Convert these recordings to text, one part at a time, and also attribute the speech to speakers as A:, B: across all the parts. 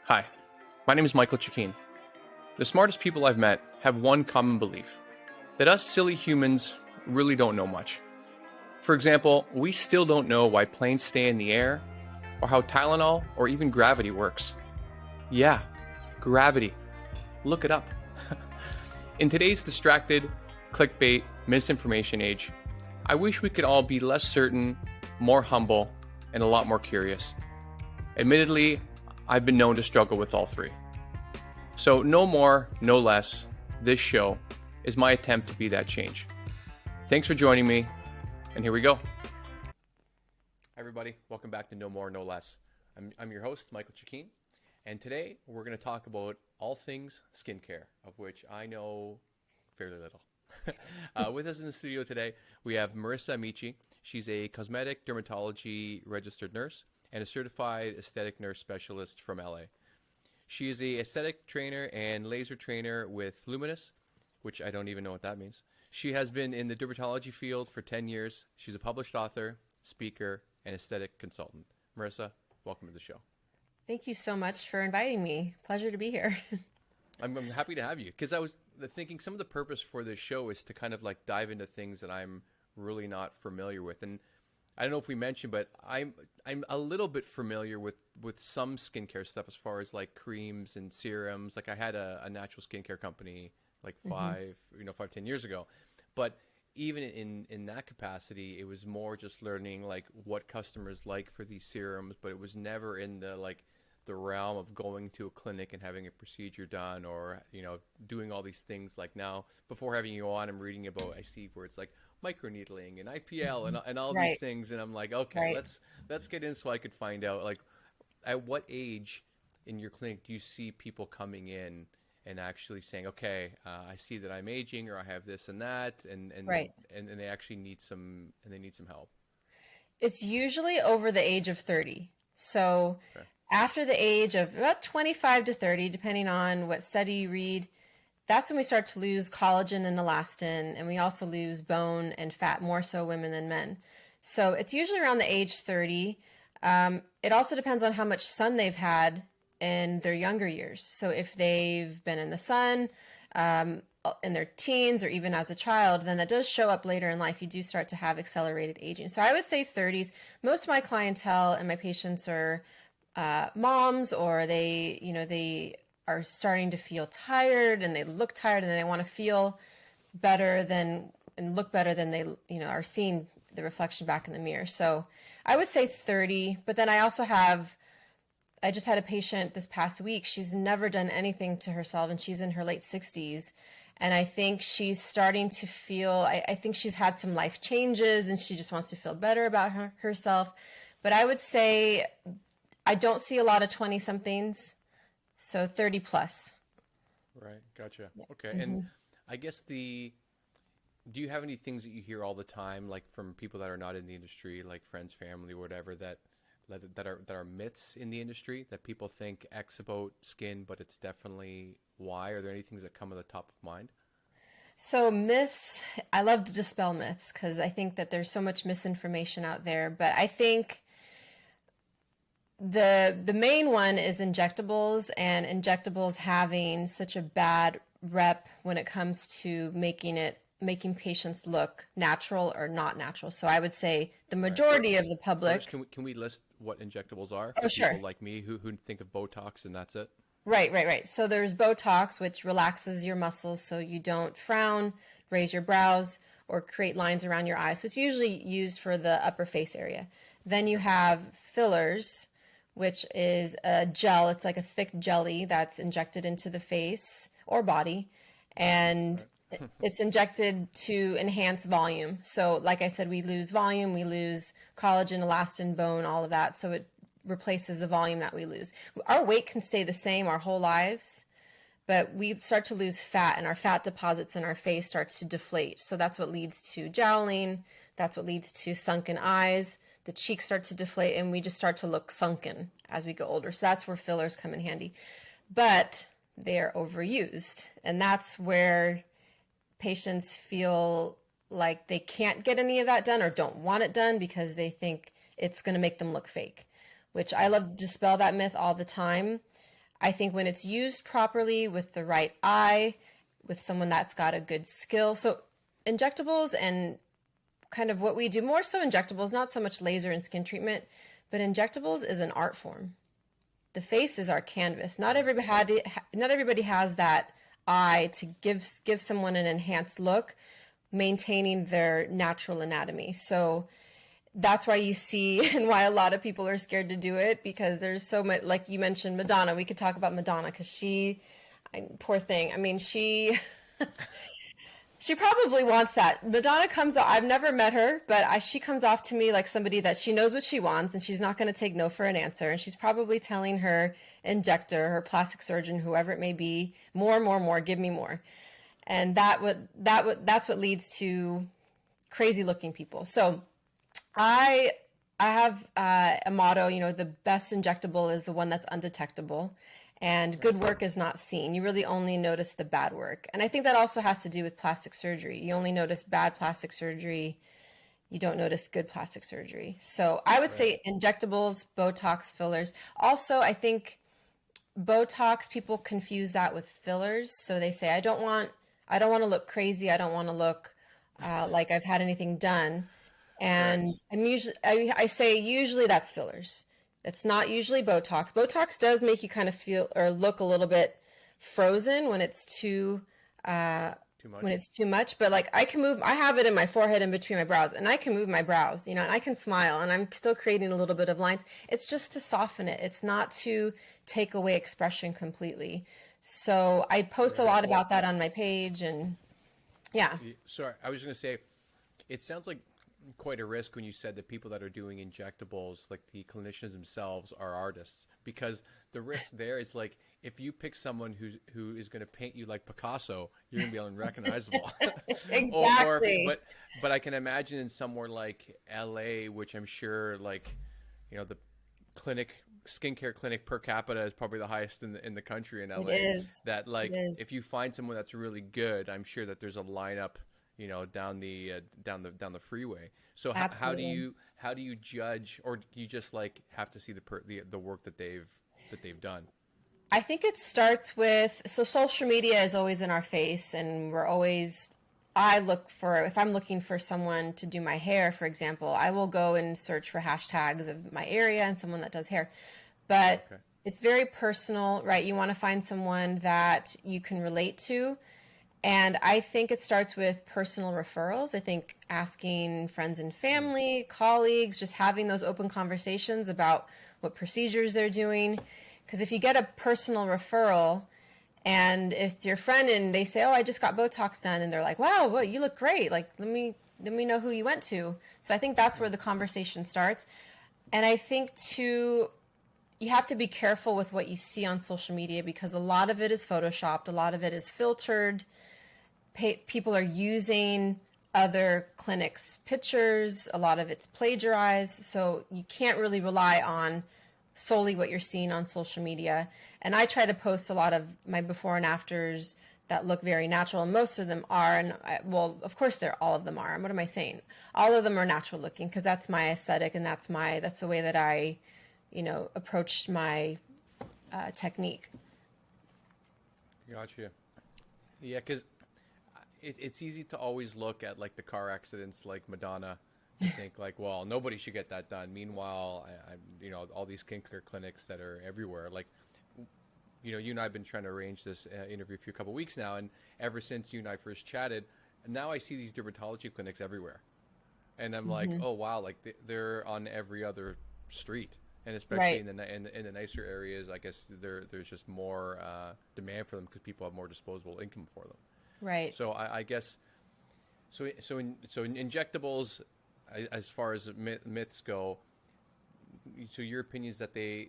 A: Hi, my name is Michael Chikeen. The smartest people I've met have one common belief that us silly humans really don't know much. For example, we still don't know why planes stay in the air, or how Tylenol or even gravity works. Yeah, gravity. Look it up. In today's distracted, clickbait, misinformation age, I wish we could all be less certain, more humble, and a lot more curious. Admittedly, I've been known to struggle with all three. So, no more, no less, this show is my attempt to be that change. Thanks for joining me, and here we go. Hi, everybody. Welcome back to No More, No Less. I'm your host, Michael Chikeen, and today we're going to talk about all things skincare, of which I know fairly little. With us in the studio today, we have Marisa Amechi. She's a cosmetic dermatology registered nurse and a certified aesthetic nurse specialist from LA. She is a aesthetic trainer and laser trainer with Luminous, which I don't even know what that means. She has been in the dermatology field for 10 years. She's a published author, speaker, and aesthetic consultant. Marisa, welcome to the show.
B: Thank you so much for inviting me. Pleasure to be here.
A: I'm happy to have you because I was thinking some of the purpose for this show is to kind of like dive into things that I'm really not familiar with. And I don't know if we mentioned, but I'm a little bit familiar with some skincare stuff as far as like creams and serums. Like I had a natural skincare company like 10 years ago. But even in that capacity, it was more just learning like what customers like for these serums, but it was never in the realm of going to a clinic and having a procedure done or, doing all these things. Like now, before having you on, I'm reading about, I see where it's like microneedling and IPL and all these
B: Right,
A: things. And I'm like, okay,
B: right.
A: let's get in so I could find out like at what age in your clinic do you see people coming in and actually saying, okay, I see that I'm aging or I have this and that,
B: Right.
A: and they actually need some help.
B: It's usually over the age of 30. So
A: Okay.
B: after the age of about 25 to 30, depending on what study you read, that's when we start to lose collagen and elastin, and we also lose bone and fat, more so women than men. So it's usually around the age 30. It also depends on how much sun they've had in their younger years. So if they've been in the sun in their teens or even as a child, then that does show up later in life. You do start to have accelerated aging. So I would say 30s. Most of my clientele and my patients are moms, or they are starting to feel tired and they look tired and they want to feel better than and look better than they are seeing the reflection back in the mirror. So I would say 30, but then I just had a patient this past week. She's never done anything to herself and she's in her late 60s. And I think she's starting to feel, I think she's had some life changes and she just wants to feel better about herself. But I would say I don't see a lot of 20 somethings, so 30 plus.
A: Right. Gotcha. Okay. And
B: Mm-hmm.
A: I guess do you have any things that you hear all the time, like from people that are not in the industry, like friends, family, whatever, that are myths in the industry that people think X about skin, but it's definitely Y? Are there any things that come to the top of mind?
B: So myths, I love to dispel myths because I think that there's so much misinformation out there. But I think the main one is injectables, and injectables having such a bad rep when it comes to making patients look natural or not natural. So I would say the
A: Right.
B: majority of the
A: First,
B: public.
A: can we list what injectables are
B: Oh,
A: for people
B: sure.
A: like me who think of Botox and that's it?
B: Right. So there's Botox, which relaxes your muscles so you don't frown, raise your brows, or create lines around your eyes. So it's usually used for the upper face area. Then you
A: Okay.
B: have fillers, which is a gel. It's like a thick jelly that's injected into the face or body, and
A: Right.
B: it's injected to enhance volume. So, like I said, we lose volume, we lose collagen, elastin, bone, all of that. So it replaces the volume that we lose. Our weight can stay the same our whole lives, but we start to lose fat and our fat deposits in our face starts to deflate. So that's what leads to jowling. That's what leads to sunken eyes. The cheeks start to deflate and we just start to look sunken as we get older. So that's where fillers come in handy. But they are overused. And that's where patients feel like they can't get any of that done or don't want it done because they think it's going to make them look fake, which I love to dispel that myth all the time. I think when it's used properly with the right eye, with someone that's got a good skill. So injectables and kind of what we do, more so injectables, not so much laser and skin treatment, but injectables is an art form. The face is our canvas. Not everybody has that eye to give someone an enhanced look, maintaining their natural anatomy. So that's why you see and why a lot of people are scared to do it, because there's so much, like you mentioned, Madonna. We could talk about Madonna because poor thing. I mean, she probably wants that. Madonna comes off, I've never met her, but she comes off to me like somebody that she knows what she wants and she's not going to take no for an answer. And she's probably telling her injector, her plastic surgeon, whoever it may be, more, give me more. And that's what leads to crazy looking people. So I have a motto, the best injectable is the one that's undetectable. And good work is not seen. You really only notice the bad work. And I think that also has to do with plastic surgery. You only notice bad plastic surgery. You don't notice good plastic surgery. So I would say injectables, Botox, fillers. Also, I think Botox, people confuse that with fillers. So they say, I don't want to look crazy. I don't want to look like I've had anything done. And I say usually that's fillers. It's not usually Botox. Botox does make you kind of feel or look a little bit frozen when it's too much. But like I have it in my forehead in between my brows, and I can move my brows, and I can smile, and I'm still creating a little bit of lines. It's just to soften it. It's not to take away expression completely. So I post a lot about that on my page, and yeah.
A: Sorry, I was going to say, it sounds like quite a risk when you said that people that are doing injectables, like the clinicians themselves, are artists, because the risk there is like if you pick someone who is going to paint you like Picasso, you're going to be unrecognizable.
B: Exactly.
A: But I can imagine in somewhere like LA, which I'm sure like the skincare clinic per capita is probably the highest in the country in LA.
B: It is.
A: That like if you find someone that's really good, I'm sure that there's a lineup down the freeway. So how do you judge, or do you just like have to see the work that they've done?
B: I think it starts with, so social media is always in our face, and if I'm looking for someone to do my hair, for example, I will go and search for hashtags of my area and someone that does hair. But it's very personal, right? You want to find someone that you can relate to. And I think it starts with personal referrals. I think asking friends and family, colleagues, just having those open conversations about what procedures they're doing. Because if you get a personal referral and it's your friend and they say, oh, I just got Botox done, and they're like, wow, well, you look great. Like, let me know who you went to. So I think that's where the conversation starts. And I think too, you have to be careful with what you see on social media, because a lot of it is photoshopped. A lot of it is filtered. People are using other clinics' pictures. A lot of it's plagiarized. So you can't really rely on solely what you're seeing on social media. And I try to post a lot of my before and afters that look very natural, and most of them are. And of course, all of them are. What am I saying? All of them are natural looking, because that's my aesthetic, and that's the way that I, approach my technique.
A: Gotcha. Yeah, because it's easy to always look at like the car accidents like Madonna and think like, well, nobody should get that done. Meanwhile, all these skincare clinics that are everywhere, like, you and I have been trying to arrange this interview for a couple of weeks now, and ever since you and I first chatted, now I see these dermatology clinics everywhere, and I'm like, oh wow, like they're on every other street, and especially in the nicer areas, I guess there's just more demand for them because people have more disposable income for them.
B: Right.
A: So I guess, in injectables, as far as myths go, so your opinion is that they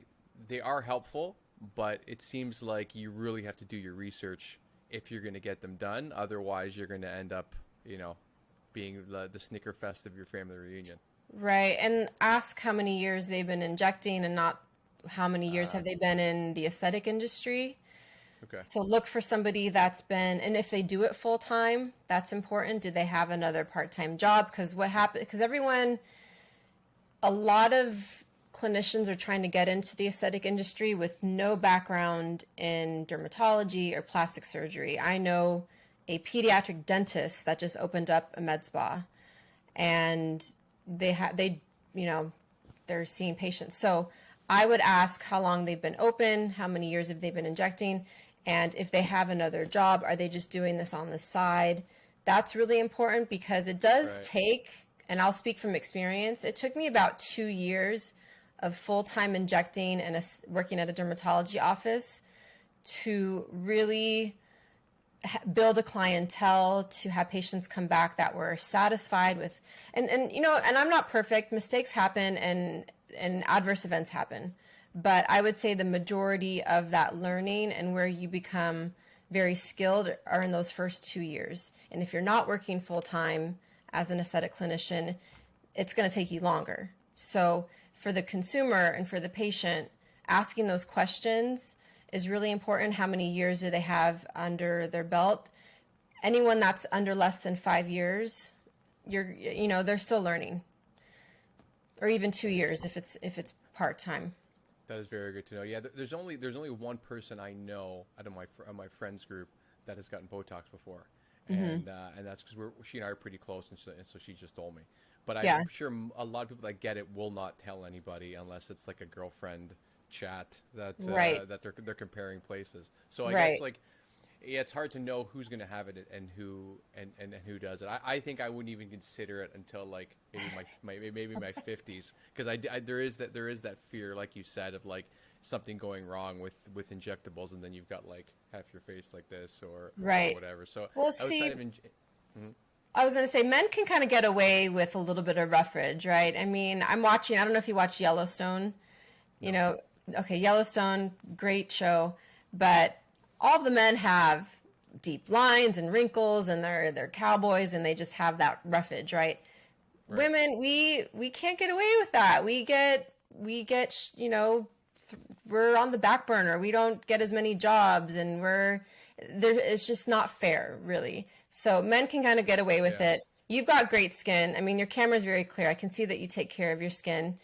A: are helpful, but it seems like you really have to do your research if you're going to get them done. Otherwise, you're going to end up, being the snicker fest of your family reunion.
B: Right. And ask how many years they've been injecting, and not how many years have they been in the aesthetic industry.
A: Okay.
B: So look for somebody that's been, and if they do it full time, that's important. Do they have another part-time job? Because a lot of clinicians are trying to get into the aesthetic industry with no background in dermatology or plastic surgery. I know a pediatric dentist that just opened up a med spa, and they're seeing patients. So I would ask how long they've been open, how many years have they been injecting, and if they have another job, are they just doing this on the side? That's really important because it does take, and I'll speak from experience, it took me about 2 years of full-time injecting and working at a dermatology office to really build a clientele, to have patients come back that were satisfied with, and I'm not perfect, mistakes happen and adverse events happen. But I would say the majority of that learning and where you become very skilled are in those first 2 years. And if you're not working full time as an aesthetic clinician, it's going to take you longer. So for the consumer and for the patient, asking those questions is really important. How many years do they have under their belt? Anyone that's under less than 5 years, they're still learning, or even 2 years if it's part time.
A: That is very good to know. Yeah, there's only one person I know out of my friends group that has gotten Botox before, and that's because she and I are pretty close, and so she just told me. But I'm sure a lot of people that get it will not tell anybody unless it's like a girlfriend chat that that they're comparing places. So I guess it's hard to know who's going to have it and who does it. I think I wouldn't even consider it until like maybe my 50s, because there is that fear, like you said, of like something going wrong with injectables, and then you've got like half your face like this or whatever. So
B: I was going to say, men can kind of get away with a little bit of roughage, right? I mean, I don't know if you watch Yellowstone.
A: No.
B: Okay, Yellowstone, great show, but all the men have deep lines and wrinkles, and they're cowboys, and they just have that roughage, right? Women, we can't get away with that. We get we're on the back burner. We don't get as many jobs, and it's just not fair, really. So men can kind of get away with it. You've got great skin. I mean, your camera's very clear. I can see that you take care of your skin.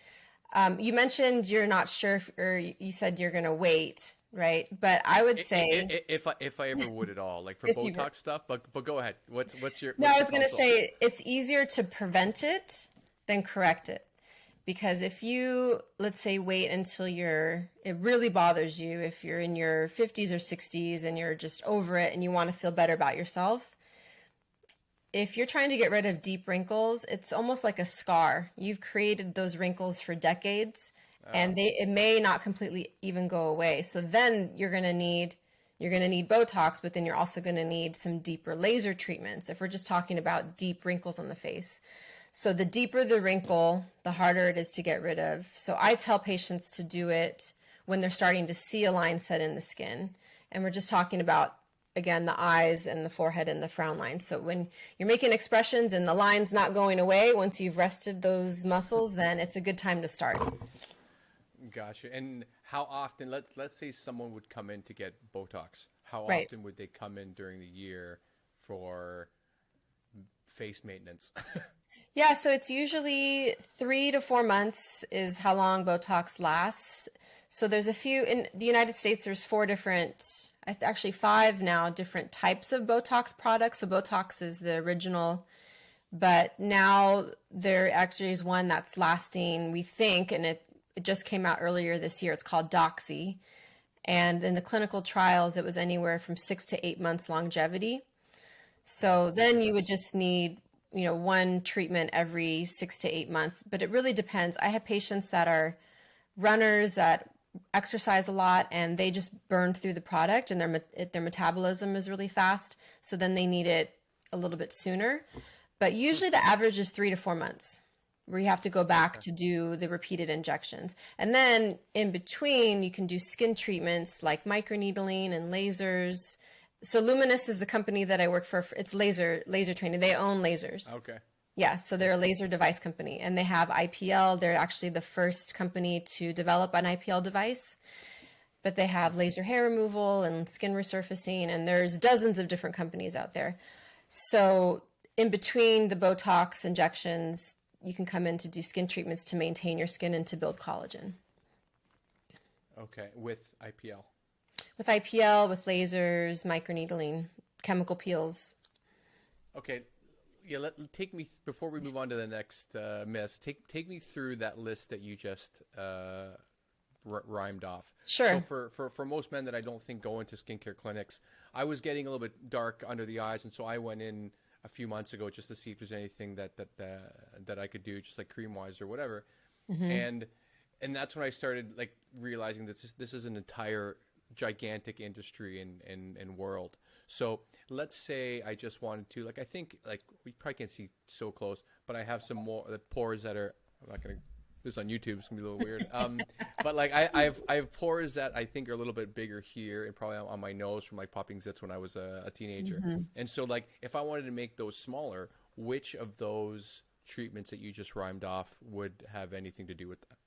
B: You mentioned you're not sure, or you said you're going to wait, right? But I would say
A: if I ever would at all, like for Botox stuff. But go ahead. What's your?
B: No, I was going to say it's easier to prevent it than correct it, because if you, let's say, wait until it really bothers you, if you're in your 50s or 60s and you're just over it and you want to feel better about yourself. If you're trying to get rid of deep wrinkles, it's almost like a scar. You've created those wrinkles for decades, and it may not completely even go away. So then you're going to need Botox, but then you're also going to need some deeper laser treatments if we're just talking about deep wrinkles on the face. So the deeper the wrinkle, the harder it is to get rid of. So I tell patients to do it when they're starting to see a line set in the skin. And we're just talking about, again, the eyes and the forehead and the frown lines. So when you're making expressions and the line's not going away, once you've rested those muscles, then it's a good time to start.
A: Gotcha. And how often, let's say someone would come in to get Botox. How often would they come in during the year for face maintenance?
B: Yeah, so it's usually 3 to 4 months is how long Botox lasts. So there's a few, in the United States, there's 4 different, actually 5 now, different types of Botox products. So Botox is the original, but now there actually is one that's lasting, we think, and it just came out earlier this year. It's called Doxy. And in the clinical trials, it was anywhere from 6 to 8 months longevity. So then you would just need, one treatment every 6 to 8 months, but it really depends. I have patients that are runners that exercise a lot, and they just burn through the product, and their metabolism is really fast. So then they need it a little bit sooner. But usually the average is 3 to 4 months where you have to go back to do the repeated injections. And then in between, you can do skin treatments like microneedling and lasers. So Luminous is the company that I work for. It's laser training. They own lasers.
A: Okay.
B: Yeah, so they're a laser device company, and they have IPL. They're actually the first company to develop an IPL device, but they have laser hair removal and skin resurfacing, and there's dozens of different companies out there. So in between the Botox injections, you can come in to do skin treatments to maintain your skin and to build collagen.
A: Okay, with IPL.
B: With IPL, with lasers, microneedling, chemical peels.
A: Okay, yeah. Take me before we move on to the next myth. Take me through that list that you just rhymed off.
B: Sure.
A: So for most men that I don't think go into skincare clinics, I was getting a little bit dark under the eyes, and so I went in a few months ago just to see if there's anything that I could do, just like cream wise or whatever. And that's when I started like realizing that this is an entire gigantic industry and world. So let's say I just wanted to, like, I think like we probably can't see so close, but I have some more the pores that are, I'm not gonna, this is on YouTube, it's gonna be a little weird. But like I have pores that I think are a little bit bigger here and probably on my nose from like popping zits when I was a teenager. And so like if I wanted to make those smaller, which of those treatments that you just rhymed off would have anything to do with that?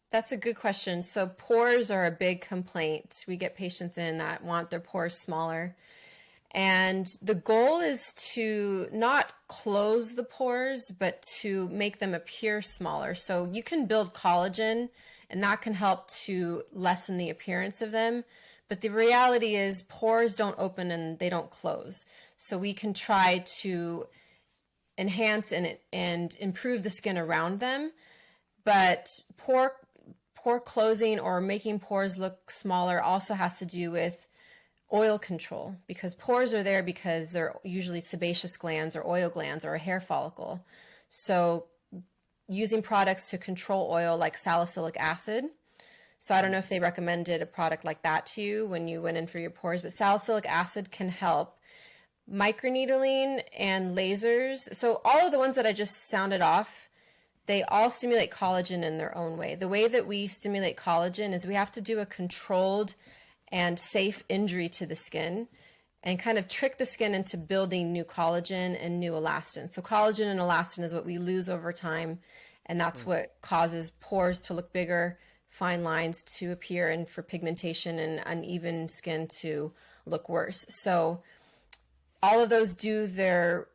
B: That's a good question. So pores are a big complaint. We get patients in that want their pores smaller. And the goal is to not close the pores, but to make them appear smaller. So you can build collagen, and that can help to lessen the appearance of them. But the reality is pores don't open and they don't close. So we can try to enhance and improve the skin around them. But pore closing or making pores look smaller also has to do with oil control, because pores are there because they're usually sebaceous glands or oil glands or a hair follicle. So using products to control oil like salicylic acid. So I don't know if they recommended a product like that to you when you went in for your pores, but salicylic acid can help. Microneedling and lasers. So all of the ones that I just sounded off, they all stimulate collagen in their own way. The way that we stimulate collagen is we have to do a controlled and safe injury to the skin and kind of trick the skin into building new collagen and new elastin. So collagen and elastin is what we lose over time, and that's what causes pores to look bigger, fine lines to appear, and for pigmentation and uneven skin to look worse. So all of those do their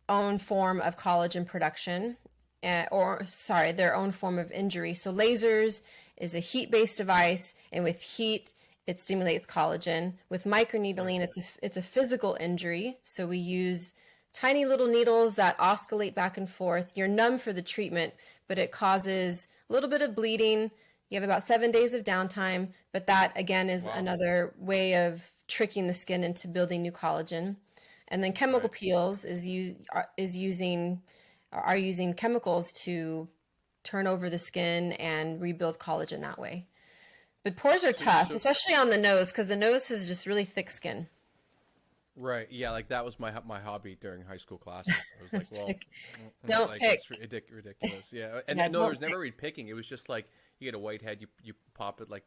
B: own form of collagen production. Their own form of injury. So lasers is a heat-based device, and with heat, it stimulates collagen. With microneedling, it's a physical injury. So we use tiny little needles that oscillate back and forth. You're numb for the treatment, but it causes a little bit of bleeding. You have about 7 days of downtime, but that again is another way of tricking the skin into building new collagen. And then chemical peels are using chemicals to turn over the skin and rebuild collagen that way. But pores are tough, especially on the nose, because the nose has just really thick skin.
A: Right. Yeah. Like that was my hobby during high school classes. I was like, well,
B: don't pick.
A: It's ridiculous. Yeah. And
B: Yeah,
A: no, there was never really picking. It was just like you get a white head, you pop it like,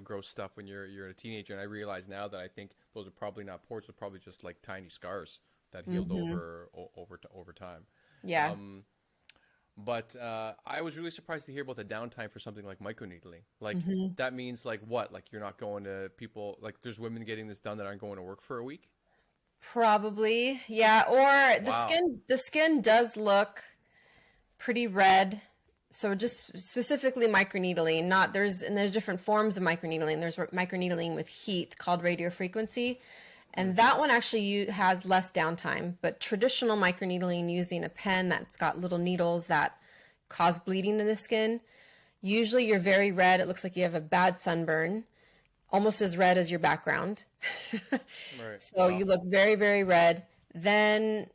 A: gross stuff when you're a teenager. And I realize now that I think those are probably not pores, they're probably just like tiny scars that healed over time.
B: Yeah.
A: But I was really surprised to hear about the downtime for something like microneedling. Like that means like what? Like you're not going to people, like there's women getting this done that aren't going to work for a week?
B: Probably. Yeah. Or the skin does look pretty red. So just specifically microneedling, there's different forms of microneedling. There's microneedling with heat called radiofrequency. And that one actually has less downtime, but traditional microneedling using a pen that's got little needles that cause bleeding in the skin, usually you're very red. It looks like you have a bad sunburn, almost as red as your background.
A: Right.
B: So you look very, very red. Then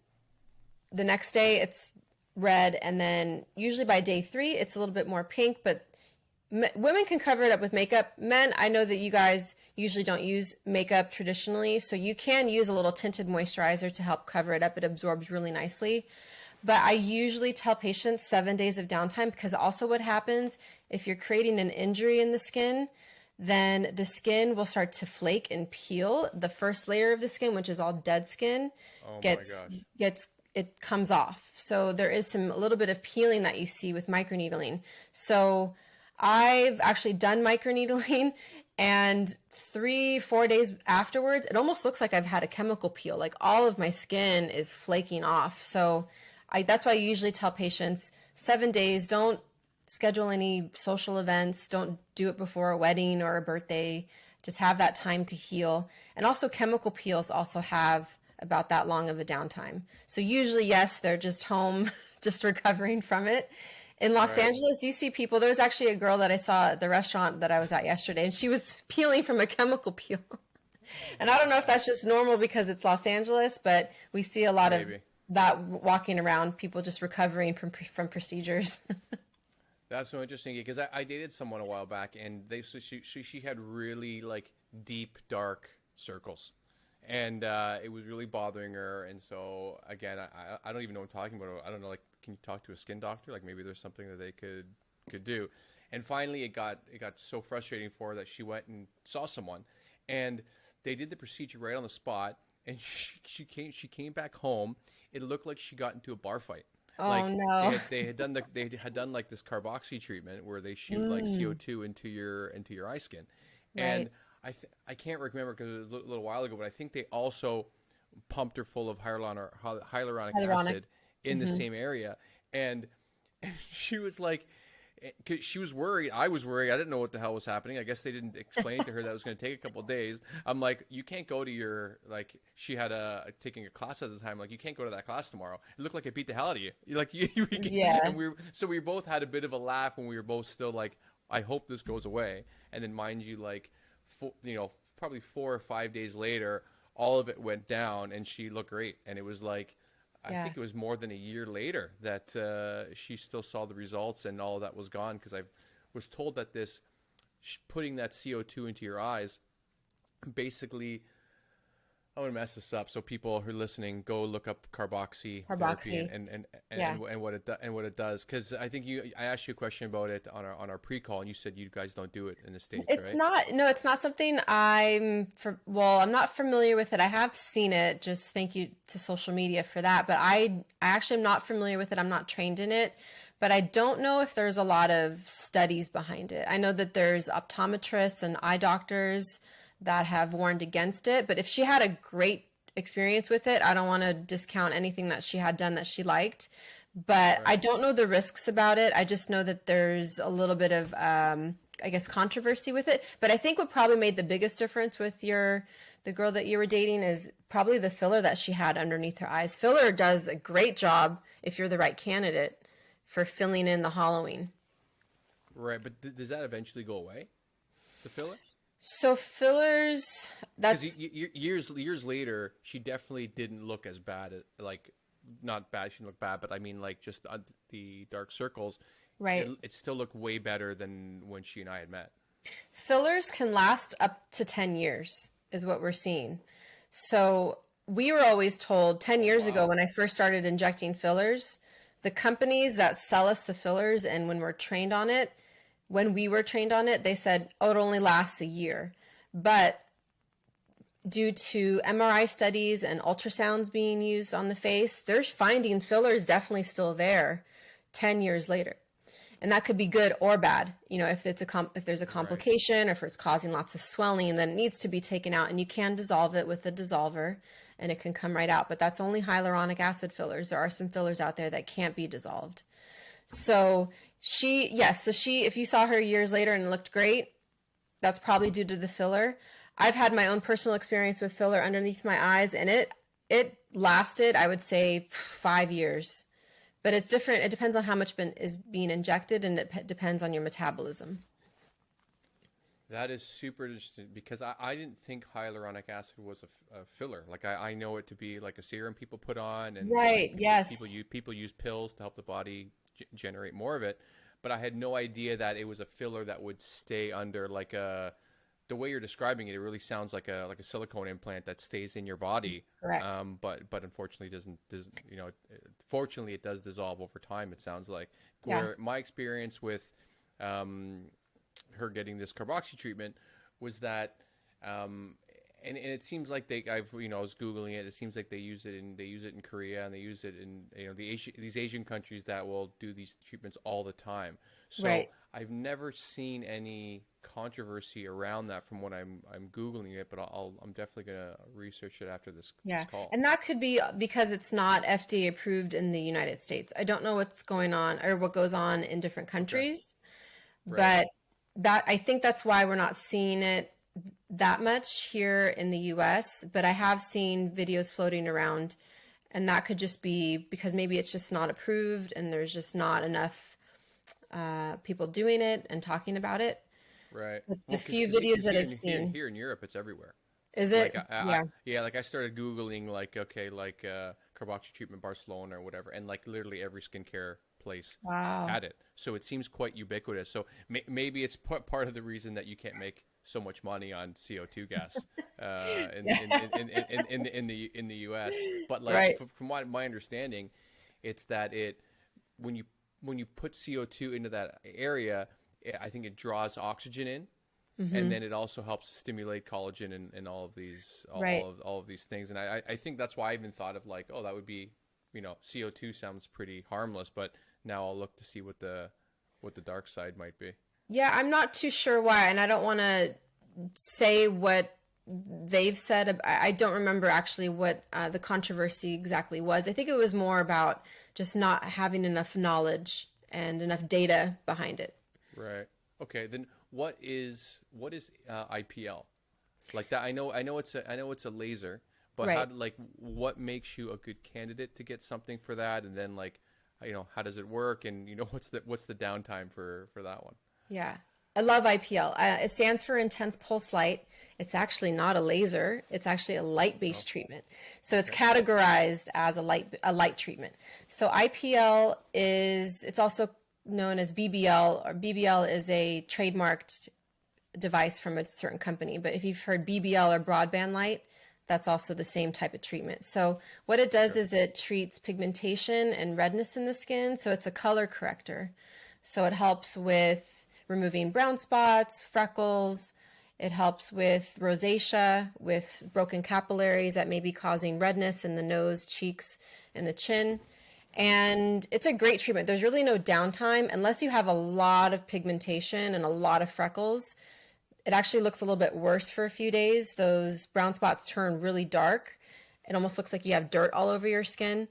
B: the next day it's red. And then usually by day 3, it's a little bit more pink, but women can cover it up with makeup. Men, I know that you guys usually don't use makeup traditionally, so you can use a little tinted moisturizer to help cover it up. It absorbs really nicely. But I usually tell patients 7 days of downtime, because also what happens if you're creating an injury in the skin, then the skin will start to flake and peel. The first layer of the skin, which is all dead skin, it comes off. So there is a little bit of peeling that you see with microneedling. So I've actually done microneedling, and 3-4 days afterwards, it almost looks like I've had a chemical peel. Like all of my skin is flaking off. So That's why I usually tell patients 7 days, don't schedule any social events, don't do it before a wedding or a birthday. Just have that time to heal. And also chemical peels also have about that long of a downtime. So usually, yes, they're just home, just recovering from it. In Los
A: Right.
B: Angeles, you see people. There was actually a girl that I saw at the restaurant that I was at yesterday, and she was peeling from a chemical peel. And I don't know if that's just normal because it's Los Angeles, but we see a lot of
A: Maybe.
B: that walking around, people just recovering from procedures.
A: That's so interesting because I dated someone a while back, and she had really like deep dark circles, and it was really bothering her. And so again, I don't even know what I'm talking about. I don't know, like, can you talk to a skin doctor? Like maybe there's something that they could do. And finally, it got so frustrating for her that she went and saw someone, and they did the procedure right on the spot. And she came back home. It looked like she got into a bar fight.
B: Oh
A: Like
B: no.
A: they had done like this carboxy treatment where they shoot like
B: Mm,
A: CO2 into your eye skin, and
B: right.
A: I can't remember because it was a little while ago, but I think they also pumped her full of hyaluronic
B: Hyaluronic.
A: acid in the
B: Hmm.
A: same area, and she was like, 'cause she was worried. I was worried. I didn't know what the hell was happening. I guess they didn't explain to her that it was going to take a couple of days. I'm like, you can't go to your, like, she had taking a class at the time. Like, you can't go to that class tomorrow. It looked like it beat the hell out of you. Like
B: Yeah.
A: and we both had a bit of a laugh when we were both still like, I hope this goes away. And then mind you, like, probably 4 or 5 days later, all of it went down, and she looked great. And it was like, I
B: Yeah.
A: think it was more than a year later that she still saw the results and all of that was gone because I was told that this putting that CO2 into your eyes basically, I'm gonna mess this up. So people who are listening, go look up carboxy therapy
B: Carboxy. Yeah.
A: and what it does. Because I think I asked you a question about it on our pre-call, and you said you guys don't do it in the States,
B: It's
A: right?
B: not, no, it's not something well, I'm not familiar with it. I have seen it. Just thank you to social media for that. But I actually am not familiar with it. I'm not trained in it. But I don't know if there's a lot of studies behind it. I know that there's optometrists and eye doctors that have warned against it. But if she had a great experience with it, I don't want to discount anything that she had done that she liked. But I
A: Right.
B: don't know the risks about it. I just know that there's a little bit of I guess controversy with it. But I think what probably made the biggest difference with the girl that you were dating is probably the filler that she had underneath her eyes. Filler does a great job if you're the right candidate for filling in the hollowing.
A: Right. But does that eventually go away? The filler?
B: So fillers,
A: Because
B: that's
A: years later, she definitely didn't look as bad. Like, not bad. She didn't look bad, but I mean, like, just the dark circles. It
B: right.
A: it still looked way better than when she and I had met.
B: Fillers can last up to 10 years, is what we're seeing. So we were always told 10
A: Oh
B: years ago
A: wow!
B: when I first started injecting fillers, the companies that sell us the fillers and when we're trained on it, when we were trained on it, they said, oh, it only lasts a year. But due to MRI studies and ultrasounds being used on the face, they're finding fillers definitely still there 10 years later. And that could be good or bad. You know, if if there's a
A: Right.
B: complication or if it's causing lots of swelling, then it needs to be taken out and you can dissolve it with a dissolver and it can come right out. But that's only hyaluronic acid fillers. There are some fillers out there that can't be dissolved. So yes, so if you saw her years later and it looked great, that's probably due to the filler. I've had my own personal experience with filler underneath my eyes, and it lasted, I would say, 5 years. But it's different. It depends on how much is being injected, and it depends on your metabolism.
A: That is super interesting because I didn't think hyaluronic acid was a filler. Like I know it to be like a serum people put on, and
B: Right.
A: like
B: Yes.
A: people use pills to help the body generate more of it. But I had no idea that it was a filler that would stay under like a. The way you're describing it, it really sounds like a silicone implant that stays in your body.
B: Correct.
A: But unfortunately doesn't fortunately it does dissolve over time. It sounds like
B: Yeah.
A: where my experience with um, her getting this carboxy treatment was that and it seems like I was googling it. It seems like they use it in Korea, and they use it in these Asian countries that will do these treatments all the time. So
B: Right.
A: I've never seen any controversy around that from what I'm Googling it, but I'm definitely going to research it after this
B: Yeah.
A: call.
B: And that could be because it's not FDA approved in the United States. I don't know what's going on or what goes on in different
A: Okay.
B: countries,
A: Right.
B: but that I think that's why we're not seeing it that much here in the US, but I have seen videos floating around, and that could just be because maybe it's just not approved and there's just not enough people doing it and talking about it.
A: Right.
B: But the
A: Well,
B: few
A: because
B: videos that
A: here
B: I've seen,
A: here in Europe, it's everywhere.
B: is
A: Like
B: it? Yeah.
A: yeah, like I started Googling like okay, like carboxy treatment Barcelona or whatever, and like literally every skincare place
B: Wow.
A: had it. So it seems quite ubiquitous. So maybe it's part of the reason that you can't make so much money on CO2 gas in the U.S. But like
B: Right.
A: from what my understanding, it's that it when you put CO2 into that area, I think it draws oxygen in, and
B: Mm-hmm.
A: then it also helps stimulate collagen and all of these
B: Right.
A: all of these things. And I think that's why I even thought of like, oh, that would be, CO2 sounds pretty harmless, but now I'll look to see what the dark side might be.
B: Yeah, I'm not too sure why, and I don't want to say what they've said. I don't remember actually what the controversy exactly was. I think it was more about just not having enough knowledge and enough data behind it.
A: Right. Okay. Then what is IPL? Like that, I know it's a laser, but
B: Right.
A: like what makes you a good candidate to get something for that, and then like, how does it work, and what's the downtime for that one?
B: Yeah. I love IPL. It stands for intense pulse light. It's actually not a laser. It's actually a
A: Oh,
B: light-based treatment. So it's
A: okay.
B: categorized as a light treatment. So IPL it's also known as BBL, or BBL is a trademarked device from a certain company. But if you've heard BBL or broadband light, that's also the same type of treatment. So what it does
A: Sure.
B: is it treats pigmentation and redness in the skin. So it's a color corrector. So it helps with removing brown spots, freckles. It helps with rosacea, with broken capillaries that may be causing redness in the nose, cheeks, and the chin. And it's a great treatment. There's really no downtime unless you have a lot of pigmentation and a lot of freckles. It actually looks a little bit worse for a few days. Those brown spots turn really dark. It almost looks like you have dirt all over your skin.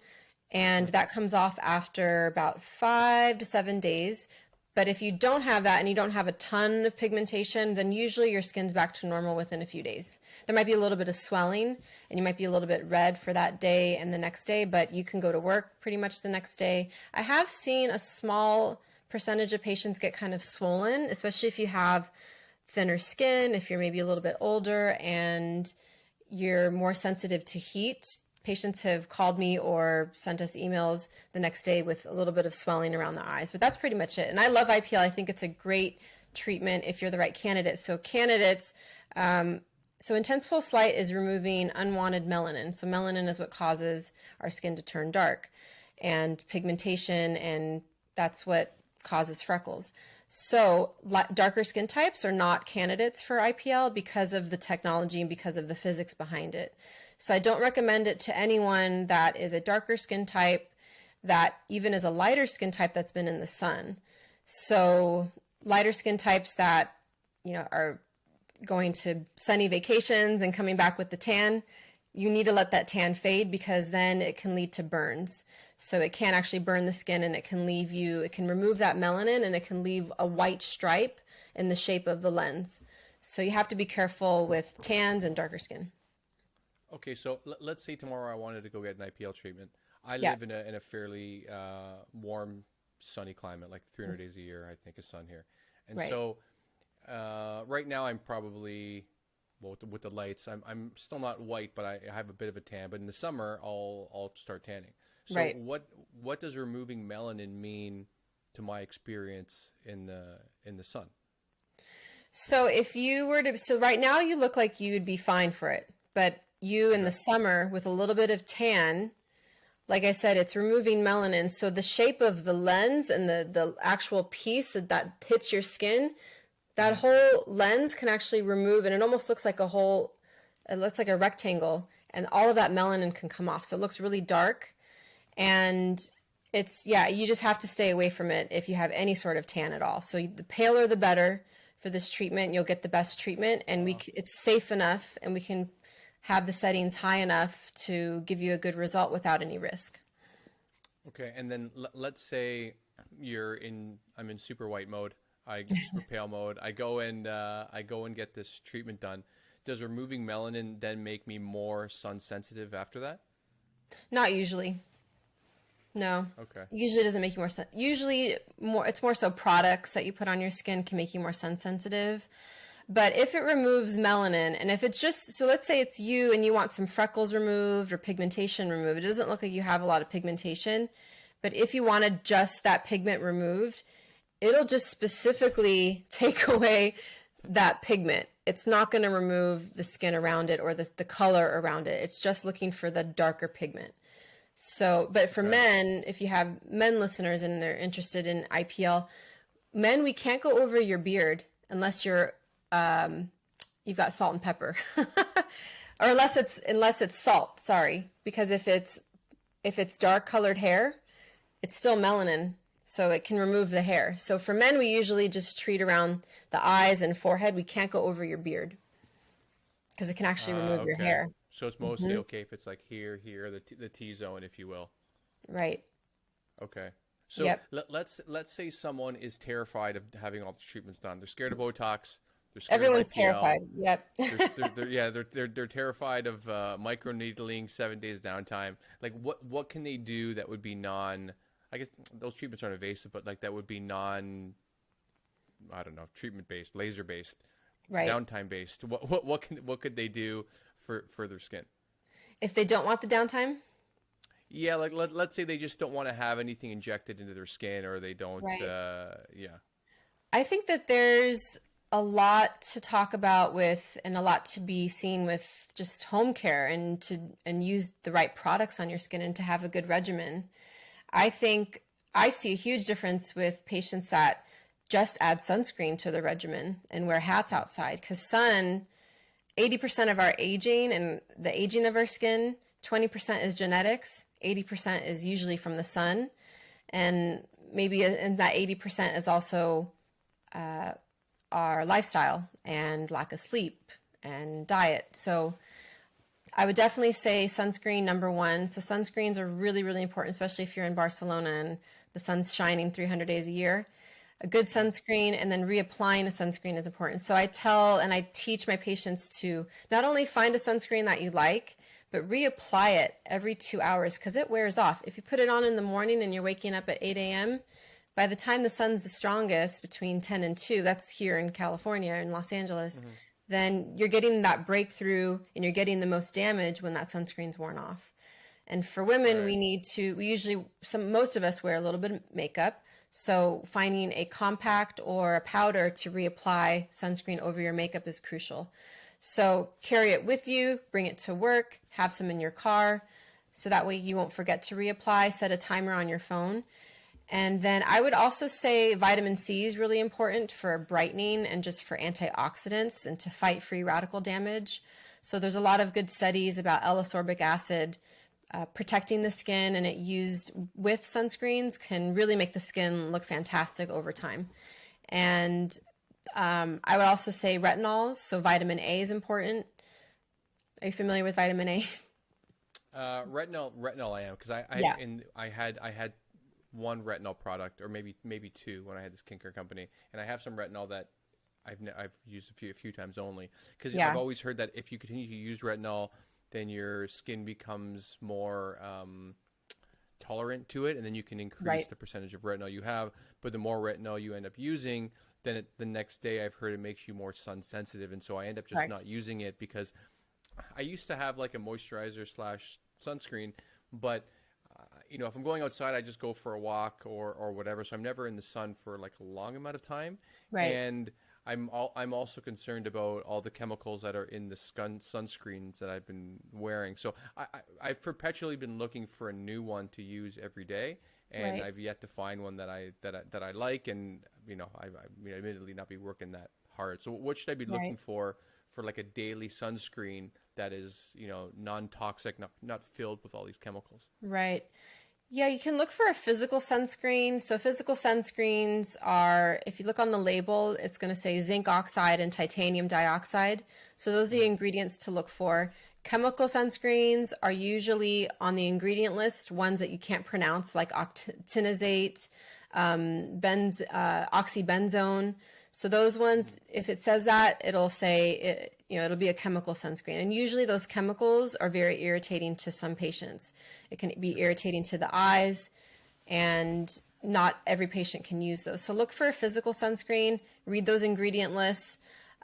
B: And that comes off after about 5 to 7 days. But if you don't have that and you don't have a ton of pigmentation, then usually your skin's back to normal within a few days. There might be a little bit of swelling and you might be a little bit red for that day and the next day, but you can go to work pretty much the next day. I have seen a small percentage of patients get kind of swollen, especially if you have thinner skin, if you're maybe a little bit older and you're more sensitive to heat. Patients have called me or sent us emails the next day with a little bit of swelling around the eyes, but that's pretty much it. And I love IPL. I think it's a great treatment if you're the right candidate. So candidates, so intense pulse light is removing unwanted melanin. So melanin is what causes our skin to turn dark and pigmentation, and that's what causes freckles. So darker skin types are not candidates for IPL because of the technology and because of the physics behind it. So I don't recommend it to anyone that is a darker skin type, that even is a lighter skin type that's been in the sun. So lighter skin types that, are going to sunny vacations and coming back with the tan, you need to let that tan fade because then it can lead to burns. So it can actually burn the skin and it can remove that melanin and it can leave a white stripe in the shape of the lens. So you have to be careful with tans and darker skin.
A: Okay, so let's say tomorrow I wanted to go get an IPL treatment. I
B: Yeah,
A: live in a fairly warm, sunny climate, like 300 days a year, I think, is sun here. And
B: right.
A: so right now I'm probably, well, with the lights, I'm still not white, but I have a bit of a tan. But in the summer, I'll start tanning. So
B: Right.
A: what does removing melanin mean to my experience in the sun?
B: So if you were to, so right now you look like you would be fine for it, but you in the
A: Okay.
B: summer with a little bit of tan, like I said, it's removing melanin. So the shape of the lens and the actual piece that hits your skin, that
A: Hmm.
B: whole lens can actually remove, and it almost looks like it looks like a rectangle, and all of that melanin can come off. So it looks really dark. And yeah, you just have to stay away from it if you have any sort of tan at all. So the paler the better. If for this treatment, you'll get the best treatment, and it's safe enough, and we can have the settings high enough to give you a good result without any risk.
A: Okay, and then let's say I'm in super white mode, super pale mode. I go and get this treatment done. Does removing melanin then make me more sun sensitive after that?
B: Not usually. No.
A: Okay.
B: Usually it doesn't make you more sun. Usually it's more so products that you put on your skin can make you more sun sensitive. But if it removes melanin, and if it's just, so let's say it's you and you want some freckles removed or pigmentation removed, it doesn't look like you have a lot of pigmentation, but if you wanted just that pigment removed, it'll just specifically take away that pigment. It's not going to remove the skin around it or the color around it. It's just looking for the darker pigment. So, but for men, if you have men listeners and they're interested in IPL, men, we can't go over your beard unless you've got salt and pepper, or unless it's salt. Sorry, because if it's dark colored hair, it's still melanin, so it can remove the hair. So for men, we usually just treat around the eyes and forehead. We can't go over your beard because it can actually remove your hair.
A: So it's mostly okay if it's like here, the T zone, if you will.
B: Right.
A: Okay. So
B: Yep.
A: let's say someone is terrified of having all the treatments done. They're scared of Botox. They're scared
B: Everyone's
A: of IPL.
B: terrified. Yep.
A: They're terrified of microneedling, 7 days downtime. Like what can they do that would be I guess those treatments aren't invasive, but like that would be I don't know, treatment based, laser based,
B: Right.
A: downtime based. What could they do for their skin?
B: If they don't want the downtime?
A: Yeah, like let's say they just don't want to have anything injected into their skin, or they don't.
B: Right.
A: Yeah.
B: I think that there's a lot to talk about with, and a lot to be seen with just home care, and use the right products on your skin and to have a good regimen. I think I see a huge difference with patients that just add sunscreen to the regimen and wear hats outside, because 80% of our aging and the aging of our skin, 20% is genetics, 80% is usually from the sun, and maybe in that 80% is also our lifestyle and lack of sleep and diet. So I would definitely say sunscreen number one. So sunscreens are really, really important, especially if you're in Barcelona and the sun's shining 300 days a year. A good sunscreen, and then reapplying a sunscreen is important. So I tell and I teach my patients to not only find a sunscreen that you like, but reapply it every 2 hours, because it wears off. If you put it on in the morning and you're waking up at 8 a.m., by the time the sun's the strongest, between 10 and 2, that's here in California, in Los Angeles, then you're getting that breakthrough and you're getting the most damage when that sunscreen's worn off. And for women, most of us wear a little bit of makeup. So finding a compact or a powder to reapply sunscreen over your makeup is crucial. So carry it with you, bring it to work, have some in your car, so that way you won't forget to reapply. Set a timer on your phone. And then I would also say vitamin C is really important for brightening and just for antioxidants and to fight free radical damage. So there's a lot of good studies about L-ascorbic acid protecting the skin, and it used with sunscreens can really make the skin look fantastic over time. And I would also say retinols. So vitamin A is important. Are you familiar with vitamin A?
A: Retinol I am, because I had one retinol product, or maybe two, when I had this skincare company, and I have some retinol that I've used a few times only, because I've always heard that if you continue to use retinol, then your skin becomes more tolerant to it, and then you can increase the percentage of retinol you have. But the more retinol you end up using, then the next day I've heard it makes you more sun sensitive, and so I end up just not using it, because I used to have like a moisturizer / sunscreen, but if I'm going outside, I just go for a walk or whatever, so I'm never in the sun for like a long amount of time. And I'm also concerned about all the chemicals that are in the sunscreens that I've been wearing. So I've perpetually been looking for a new one to use every day, and I've yet to find one that I like. And I admittedly not be working that hard. So what should I be looking for like a daily sunscreen that is non-toxic, not filled with all these chemicals?
B: Right. Yeah, you can look for a physical sunscreen. So physical sunscreens are, if you look on the label, it's going to say zinc oxide and titanium dioxide. So those are the
A: Mhm.
B: ingredients to look for. Chemical sunscreens are usually on the ingredient list, ones that you can't pronounce, like octinazate, oxybenzone. So those ones,
A: Mhm.
B: if it says that, it'll say it'll be a chemical sunscreen. And usually those chemicals are very irritating to some patients. It can be
A: Okay.
B: irritating to the eyes, and not every patient can use those. So look for a physical sunscreen, read those ingredient lists.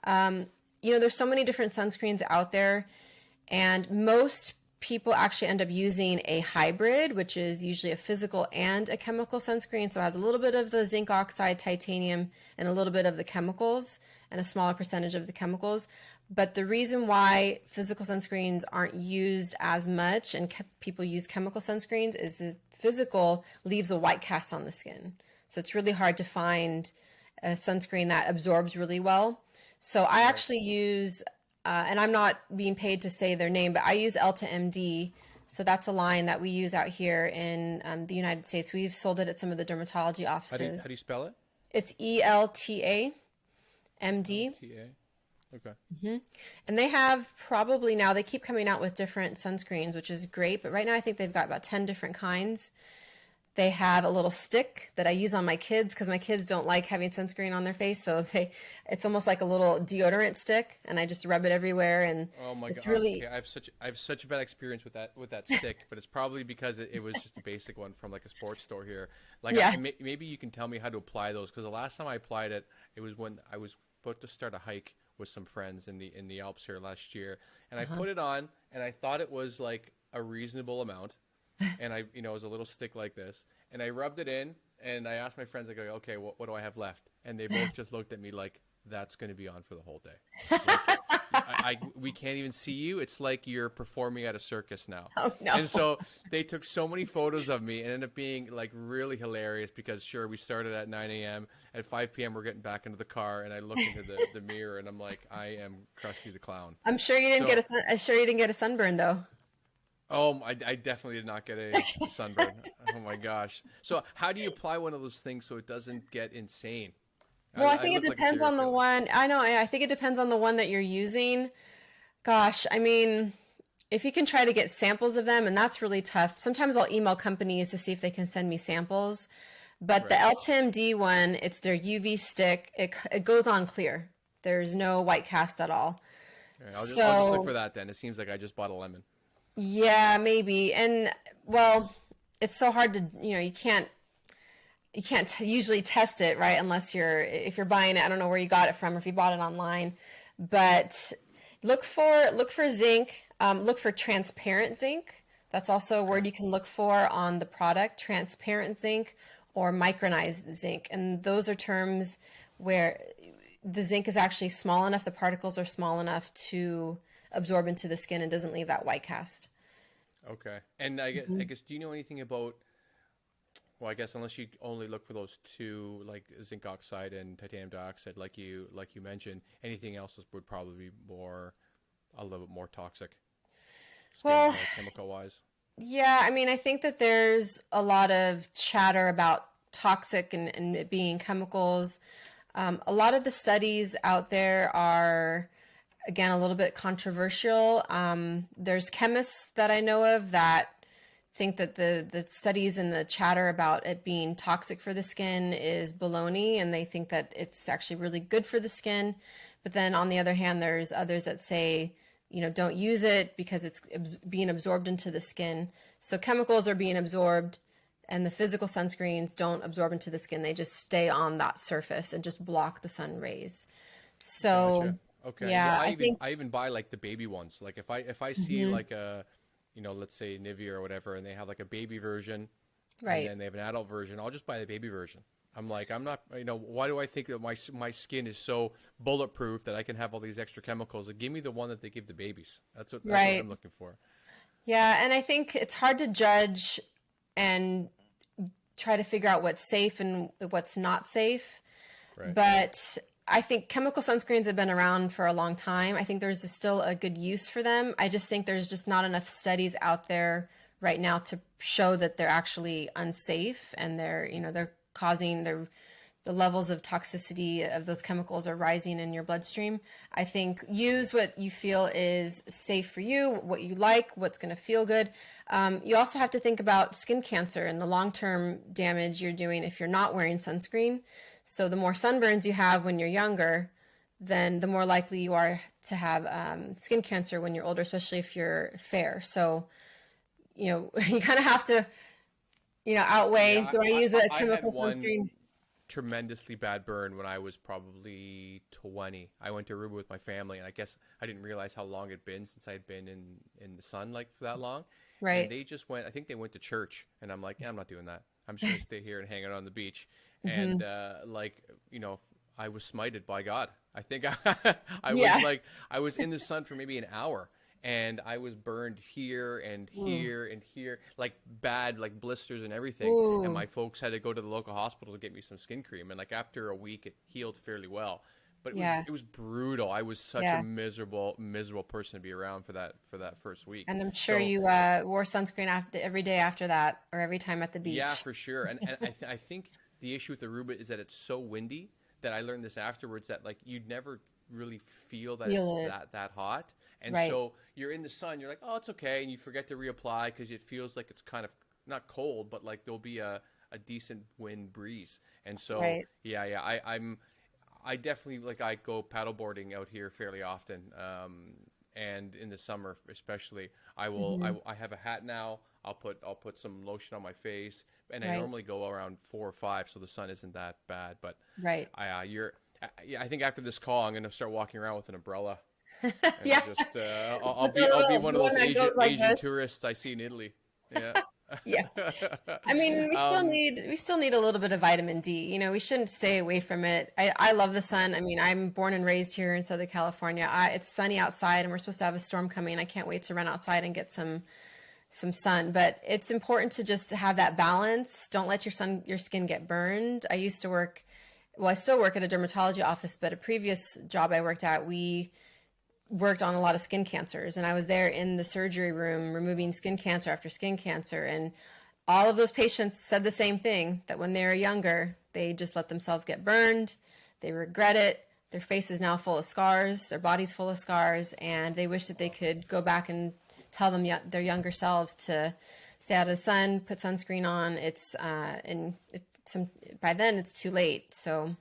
B: There's so many different sunscreens out there, and most people actually end up using a hybrid, which is usually a physical and a chemical sunscreen. So it has a little bit of the zinc oxide, titanium, and a little bit of the chemicals, and a smaller percentage of the chemicals. But the reason why physical sunscreens aren't used as much and people use chemical sunscreens is the physical leaves a white cast on the skin. So it's really hard to find a sunscreen that absorbs really well. So I
A: Right.
B: actually use, and I'm not being paid to say their name, but I use Elta MD. So that's a line that we use out here in the United States. We've sold it at some of the dermatology
A: How
B: offices.
A: do you spell it?
B: It's ELTA MD.
A: LTA. Okay.
B: And they have probably now, they keep coming out with different sunscreens, which is great. But right now, I think they've got about 10 different kinds. They have a little stick that I use on my kids because my kids don't like having sunscreen on their face. So it's almost like a little deodorant stick, and I just rub it everywhere. And
A: Oh my
B: it's
A: God. Okay,
B: really,
A: I have such a bad experience with that stick, but it's probably because it was just a basic one from like a sports store here. Like
B: yeah.
A: maybe you can tell me how to apply those because the last time I applied it, it was when I was about to start a hike with some friends in the Alps here last year, and I
B: Uh-huh.
A: put it on and I thought it was like a reasonable amount, and it was a little stick like this, and I rubbed it in, and I asked my friends, like, okay, what do I have left? And they both just looked at me like, that's going to be on for the whole day. Like, we can't even see you. It's like you're performing at a circus now.
B: Oh, no.
A: And so they took so many photos of me and ended up being like really hilarious because sure, we started at 9 a.m. At 5 p.m. we're getting back into the car and I look into the mirror and I'm like, I am Krusty the Clown. So
B: I'm sure you didn't get a sunburn though.
A: I definitely did not get a sunburn. Oh my gosh. So how do you apply one of those things so it doesn't get insane?
B: Well, I
A: I
B: think it
A: look like a
B: depends
A: serial
B: on the
A: killer.
B: one. I know. I think it depends on the one that you're using. Gosh, I mean, if you can try to get samples of them, and that's really tough. Sometimes I'll email companies to see if they can send me samples. But the
A: Right.
B: LTMD one, it's their UV stick. It goes on clear. There's no white cast at all.
A: All right, I'll just look for
B: So
A: that then. It seems like I just bought a lemon.
B: yeah, maybe. And well, it's so hard to, you can't usually test it, right? Unless if you're buying it, I don't know where you got it from, or if you bought it online, but look for zinc, look for transparent zinc. That's also a
A: Okay.
B: word you can look for on the product, transparent zinc or micronized zinc. And those are terms where the zinc is actually small enough, the particles are small enough to absorb into the skin and doesn't leave that white cast.
A: Okay. And I guess, do you know anything about, well, I guess unless you only look for those two, like zinc oxide and titanium dioxide, like you mentioned, anything else would probably be a little bit more toxic skin,
B: Well,
A: like chemical wise.
B: yeah, I mean, I think that there's a lot of chatter about toxic and it being chemicals. A lot of the studies out there are, again, a little bit controversial. There's chemists that I know of that think that the studies and the chatter about it being toxic for the skin is baloney, and they think that it's actually really good for the skin. But then on the other hand, there's others that say, don't use it because it's being absorbed into the skin. So chemicals are being absorbed, and the physical sunscreens don't absorb into the skin. They just stay on that surface and just block the sun rays. So
A: Gotcha. Okay. Yeah,
B: yeah, I think,
A: I even buy like the baby ones. Like if I see
B: mhm,
A: like let's say Nivea or whatever, and they have like a baby version, and
B: right.
A: then they have an adult version, I'll just buy the baby version. I'm like, I'm not, why do I think that my skin is so bulletproof that I can have all these extra chemicals? Like, give me the one that they give the babies. That's what I'm
B: Right.
A: looking for.
B: Yeah, and I think it's hard to judge and try to figure out what's safe and what's not safe.
A: Right.
B: But I think chemical sunscreens have been around for a long time. I think there's still a good use for them. I just think there's just not enough studies out there right now to show that they're actually unsafe and they're causing the levels of toxicity of those chemicals are rising in your bloodstream. I think use what you feel is safe for you, what you like, what's going to feel good. You also have to think about skin cancer and the long-term damage you're doing if you're not wearing sunscreen. So the more sunburns you have when you're younger, then the more likely you are to have skin cancer when you're older, especially if you're fair. So, you kind of have to, outweigh,
A: Yeah,
B: do I use a
A: I had
B: chemical
A: one
B: sunscreen?
A: tremendously bad burn when I was probably 20. I went to Aruba with my family, and I guess I didn't realize how long it'd been since I'd been in the sun like for that long. And
B: Right.
A: they just went. I think they went to church, and I'm like, yeah, I'm not doing that. I'm just gonna stay here and hang out on the beach.
B: Hmm.
A: And I was smited by God. I think I was
B: Yeah.
A: like, I was in the sun for maybe an hour, and I was burned here and
B: Ooh.
A: here and here, like bad, like blisters and everything. And
B: Ooh.
A: my folks had to go to the local hospital to get me some skin cream. And like after a week, it healed fairly well. But
B: Yeah.
A: it was brutal. I was such a
B: Yeah.
A: miserable person to be around for that first week.
B: And I'm sure
A: So
B: you wore sunscreen after every day after that, or every time at the
A: yeah,
B: beach.
A: for sure. And I think the issue with Aruba is that it's so windy that I learned this afterwards that like you'd never really feel that it's
B: Feel it.
A: that hot. And
B: Right.
A: so you're in the sun, you're like, oh, it's okay, and you forget to reapply because it feels like it's kind of not cold, but like there'll be a decent wind breeze. And so
B: Right.
A: yeah, I definitely like I go paddleboarding out here fairly often. And in the summer especially,
B: Hmm.
A: I have a hat now. I'll put some lotion on my face, and I
B: Right.
A: normally go around 4 or 5, so the sun isn't that bad. But
B: Right.
A: yeah, I think after this call, I'm gonna start walking around with an umbrella, and
B: Yeah.
A: just I'll be one
B: The
A: of
B: one
A: those
B: that goes like
A: Asian
B: this.
A: tourists I see in Italy. Yeah.
B: Yeah. I mean,
A: um,
B: we still need a little bit of vitamin D. We shouldn't stay away from it. I love the
A: yeah.
B: sun. I mean, I'm born and raised here in Southern California. It's sunny outside, and we're supposed to have a storm coming. I can't wait to run outside and get some sun. But it's important to just have that balance. Don't let your skin get burned. I used to work. Well, I still work at a dermatology office, but a previous job I worked at, we worked on a lot of skin cancers, and I was there in the surgery room removing skin cancer after skin cancer, and all of those patients said the same thing, that when they were younger they just let themselves get burned, they regret it, their face is now full of scars, their body's full of scars, and they wish that they could go back and tell their younger selves to stay out of the sun, put sunscreen on. It's and it, some by then it's too late. So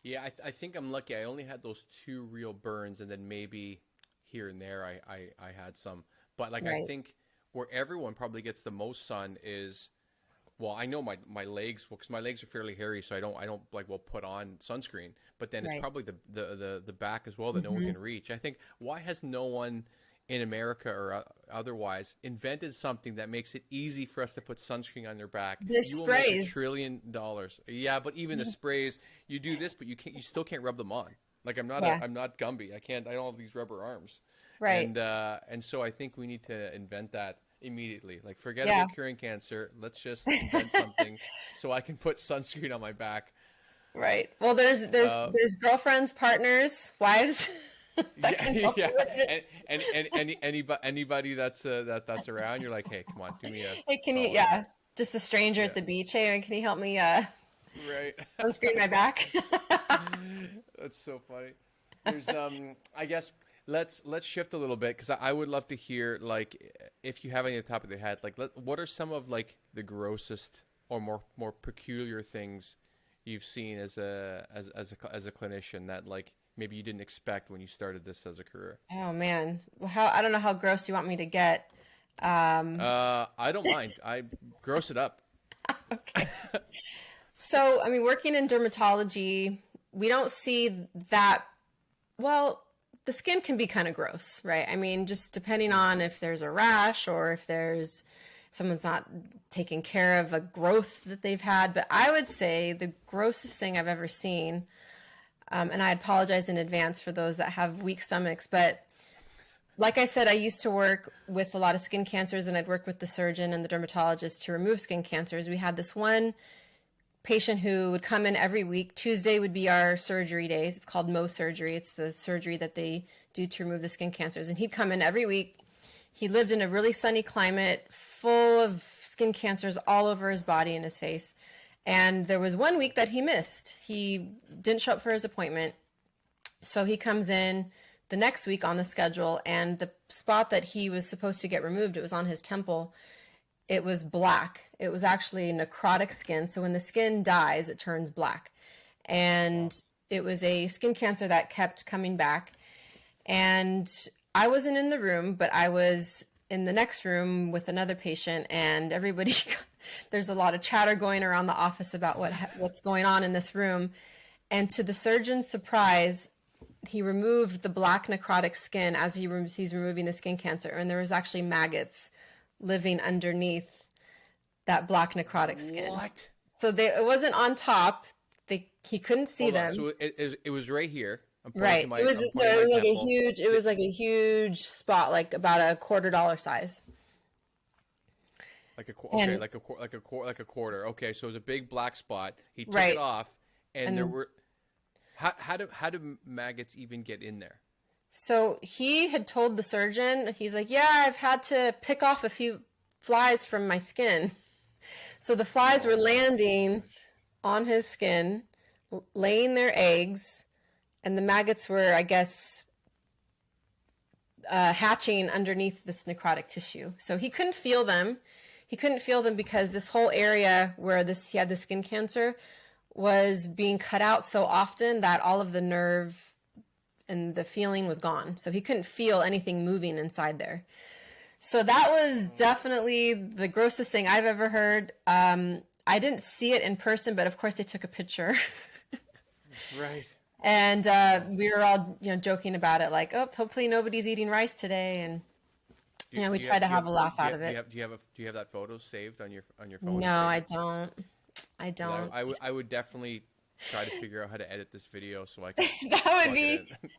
A: Yeah, I think I'm lucky. I only had those two real burns, and then maybe here and there I had some. But like I
B: right.
A: think where everyone probably gets the most sun is, well, I know my legs, because my legs are fairly hairy, so I don't like will put on sunscreen. But then it's
B: Right.
A: probably the back as well that no one
B: Hmm.
A: can reach. I think, why has no one in America or otherwise invented something that makes it easy for us to put sunscreen on their back?
B: There's
A: You will make a
B: sprays.
A: $1 trillion. Yeah, but even the sprays, you do this, but you still can't rub them on. Like
B: Yeah.
A: I'm not Gumby. I don't have these rubber arms.
B: Right.
A: And so I think we need to invent that immediately. Like, forget
B: Yeah.
A: about curing cancer. Let's just invent something so I can put sunscreen on my back.
B: Right. Well,
A: Uh,
B: there's girlfriends, partners, wives that
A: yeah,
B: can help
A: yeah.
B: you with it.
A: And anybody that's around, you're like, hey, come on, do me a
B: Hey, can you?
A: solid.
B: Yeah, just a stranger at
A: Yeah,
B: the beach. Hey, can you help me
A: right.
B: sunscreen my back?
A: That's so funny. There's I guess let's shift a little bit, because I would love to hear, like, if you have any at the top of your head, like what are some of like the grossest or more peculiar things you've seen as a clinician that like maybe you didn't expect when you started this as a career?
B: Oh man, well, how I don't know how gross you want me to get. Um,
A: I don't mind. I gross it up.
B: okay. So, I mean, working in dermatology, we don't see that. Well, the skin can be kind of gross, right? I mean, just depending
A: Mm.
B: on if there's a rash or if someone's not taking care of a growth that they've had. But I would say the grossest thing I've ever seen, and I apologize in advance for those that have weak stomachs, but like I said, I used to work with a lot of skin cancers, and I'd work with the surgeon and the dermatologist to remove skin cancers. We had this one patient who would come in every week. Tuesday would be our surgery days. It's called Mohs surgery. It's the surgery that they do to remove the skin cancers. And he'd come in every week. He lived in a really sunny climate full of skin cancers all over his body and his face. And there was 1 week that he missed. He didn't show up for his appointment. So he comes in the next week on the schedule, and the spot that he was supposed to get removed, it was on his temple. It was black. It was actually necrotic skin. So when the skin dies, it turns black. And it was a skin cancer that kept coming back. And I wasn't in the room, but I was in the next room with another patient, and everybody, there's a lot of chatter going around the office about what's going on in this room. And to the surgeon's surprise, he removed the black necrotic skin as he's removing the skin cancer. And there was actually maggots living underneath that black necrotic skin.
A: What?
B: So it wasn't on top. He couldn't see them.
A: So it was right here.
B: Right. It was like a huge spot, like about a $quarter size.
A: Like a quarter. Okay, so it was a big black spot. He took
B: Right.
A: it off, and there were. How do maggots even get in there?
B: So he had told the surgeon, he's like, yeah, I've had to pick off a few flies from my skin. So the flies were landing on his skin, laying their eggs, and the maggots were, I guess, hatching underneath this necrotic tissue. So he couldn't feel them. He couldn't feel them because this whole area where he had the skin cancer was being cut out so often that all of the nerve and the feeling was gone. So he couldn't feel anything moving inside there. So that was definitely the grossest thing I've ever heard. I didn't see it in person, but of course they took a picture.
A: Right.
B: And we were all, joking about it, like, oh, hopefully nobody's eating rice today. And we tried to have a laugh out of it.
A: Do you have that photo saved on your phone?
B: No, I don't. I
A: I would definitely try to figure out how to edit this video so I can.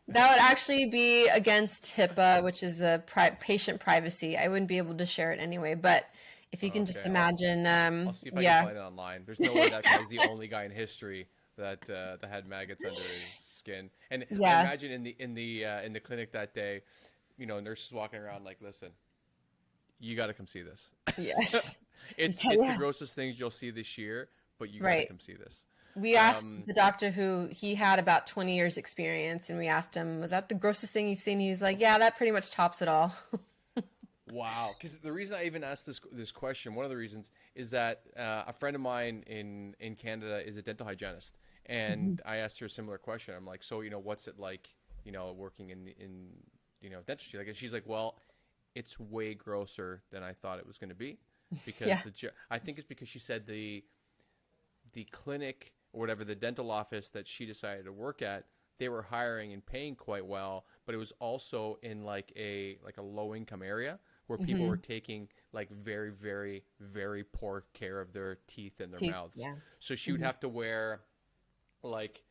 B: that would actually be against HIPAA, which is the patient privacy. I wouldn't be able to share it anyway. But if you can just imagine,
A: I'll see if I can find it online. There's no way that guy's the only guy in history that had maggots under his skin. And I imagine in the clinic that day, nurses walking around like, listen, you got to come see this.
B: Yes.
A: It's the grossest things you'll see this year, but you got to come see this.
B: We asked the doctor who he had about 20 years experience, and we asked him, was that the grossest thing you've seen? He was like, yeah, that pretty much tops it all.
A: Wow. Because the reason I even asked this question, one of the reasons is that a friend of mine in Canada is a dental hygienist. And I asked her a similar question. I'm like, so, what's it like, working in dentistry? Like, and she's like, well, it's way grosser than I thought it was going to be. Because I think it's because she said the clinic or whatever, the dental office that she decided to work at, they were hiring and paying quite well, but it was also in like a low income area where people were taking like very, very, very poor care of their teeth and their mouths. Yeah. So she would have to wear like,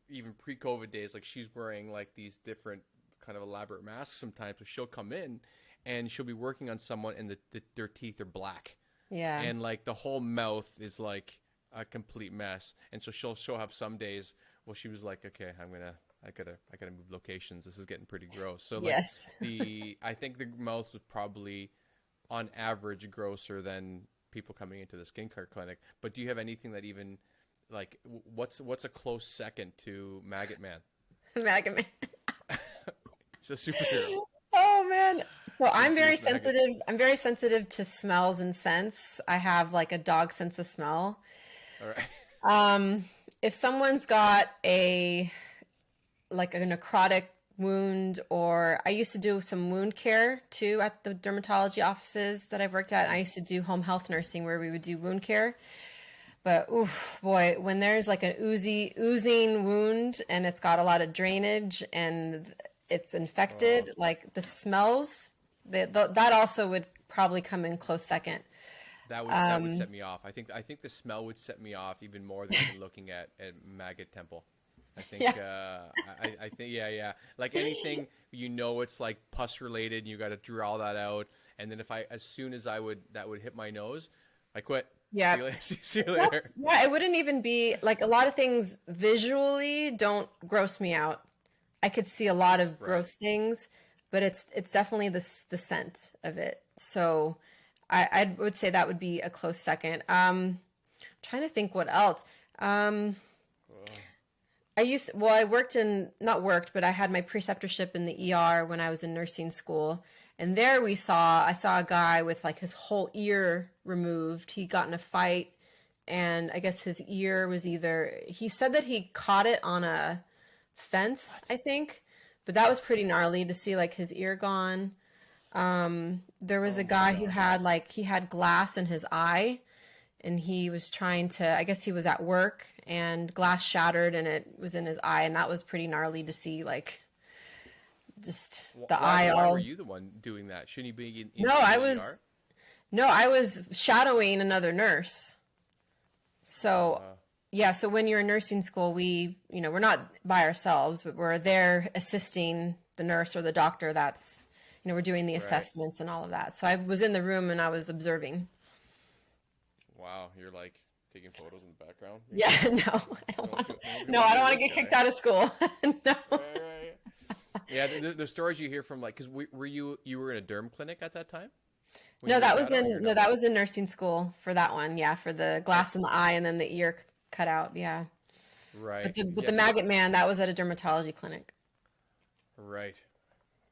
A: even pre-COVID days, like she's wearing like these different kind of elaborate masks sometimes. So she'll come in and she'll be working on someone and their teeth are black. Yeah. And like the whole mouth is like a complete mess. And so she'll have some days, well, she was like, okay, I gotta move locations. This is getting pretty gross. So like I think the mouth was probably on average grosser than people coming into the skincare clinic. But do you have anything that even like, what's a close second to Maggot Man?
B: Maggot Man.
A: It's a superhero.
B: Oh man. So I'm very sensitive. I'm very sensitive to smells and scents. I have like a dog sense of smell.
A: All right.
B: If someone's got a necrotic wound, or I used to do some wound care too at the dermatology offices that I've worked at. I used to do home health nursing where we would do wound care. But oof, boy, when there's like an oozing wound and it's got a lot of drainage and it's infected, like the smells, that also would probably come in close second.
A: That would set me off. I think the smell would set me off even more than looking at Maggot Temple. I think I think like anything it's like pus related and you got to draw that out, and then as soon as that would hit my nose, I quit.
B: Yeah.
A: See you later.
B: It wouldn't even be like a lot of things visually don't gross me out. I could see a lot of gross things. but it's definitely the scent of it. So I would say that would be a close second. Trying to think what else. I worked not worked, but I had my preceptorship in the ER when I was in nursing school. And there I saw a guy with like his whole ear removed. He got in a fight, and I guess his ear was he said that he caught it on a fence, I think, but that was pretty gnarly to see like his ear gone. There was a guy who had glass in his eye, and he was trying to, I guess he was at work and glass shattered and it was in his eye, and that was pretty gnarly to see, like just the eye all.
A: Why were you the one doing that? Shouldn't you be in
B: No,
A: ER?
B: I was shadowing another nurse. So yeah, so when you're in nursing school, we're not by ourselves, but we're there assisting the nurse or the doctor that's, we're doing the assessments and all of that. So I was in the room and I was observing.
A: Wow, you're like taking photos in the background?
B: Yeah, no, I don't want to get kicked out of school. No.
A: Right. Yeah, the stories you hear from, like, because you were in a derm clinic at that time?
B: No, that was in nursing school for that one. Yeah, for the glass in the eye and then the ear cut out. Yeah.
A: Right.
B: But the maggot man, that was at a dermatology clinic.
A: Right.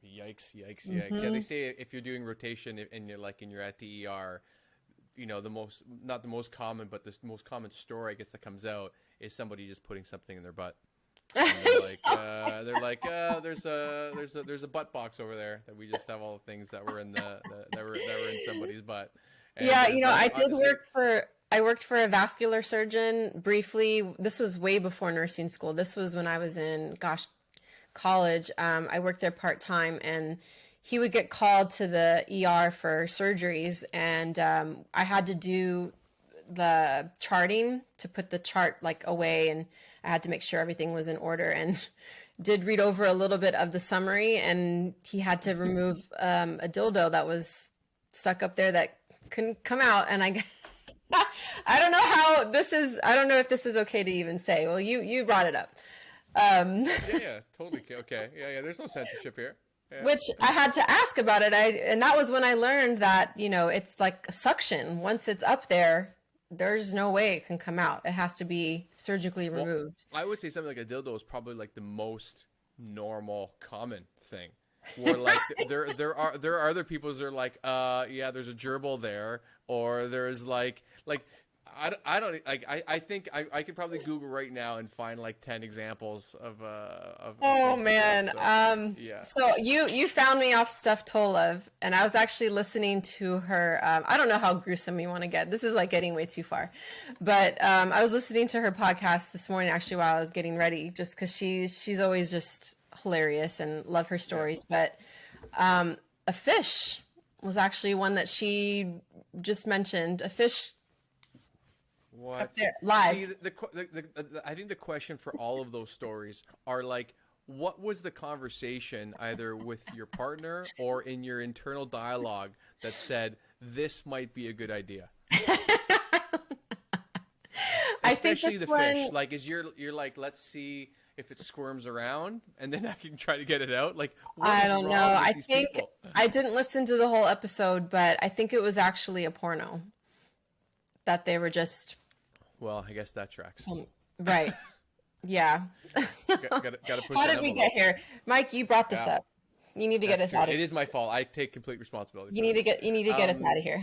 A: Yikes.
B: Mm-hmm.
A: Yeah, they say if you're doing rotation and you're at the ER, not the most common, but the most common story I guess that comes out is somebody just putting something in their butt. And they're like, there's a butt box over there that we just have all the things that were in that were in somebody's butt. And
B: yeah, I worked for a vascular surgeon briefly. This was way before nursing school. This was when I was in college. I worked there part-time, and he would get called to the ER for surgeries, and I had to do the charting to put the chart like away, and I had to make sure everything was in order, and did read over a little bit of the summary, and he had to remove a dildo that was stuck up there that couldn't come out, and I don't know if this is okay to even say. Well, you brought it up.
A: Yeah, totally okay. Yeah, there's no censorship here. Yeah.
B: Which I had to ask about it. And that was when I learned that, it's like a suction. Once it's up there, there's no way it can come out. It has to be surgically removed.
A: I would say something like a dildo is probably like the most normal, common thing. Where like there are other people that are like, yeah, there's a gerbil there, or there's like I don't like I think I could probably Google right now and find like 10 examples of
B: oh man
A: so, yeah.
B: So you found me off Stuff Tolov, and I was actually listening to her. I don't know how gruesome you want to get. This is like getting way too far, but I was listening to her podcast this morning actually while I was getting ready, just because she's always just hilarious and love her stories. Yeah. But a fish was actually one that she just mentioned. A fish.
A: What?
B: Up there, live.
A: See, I think the question for all of those stories are like, what was the conversation either with your partner or in your internal dialogue that said this might be a good idea?
B: I think
A: Especially
B: this
A: the
B: one...
A: fish. Like, you're like, let's see if it squirms around, and then I can try to get it out. Like,
B: I don't know. I think I didn't listen to the whole episode, but I think it was actually a porno that they were just.
A: Well, I guess that tracks.
B: Right. Yeah.
A: Gotta push.
B: How did we get here? Mike, you brought this up. You need to get us out of here.
A: It is my fault. I take complete responsibility.
B: You need to get us out of here.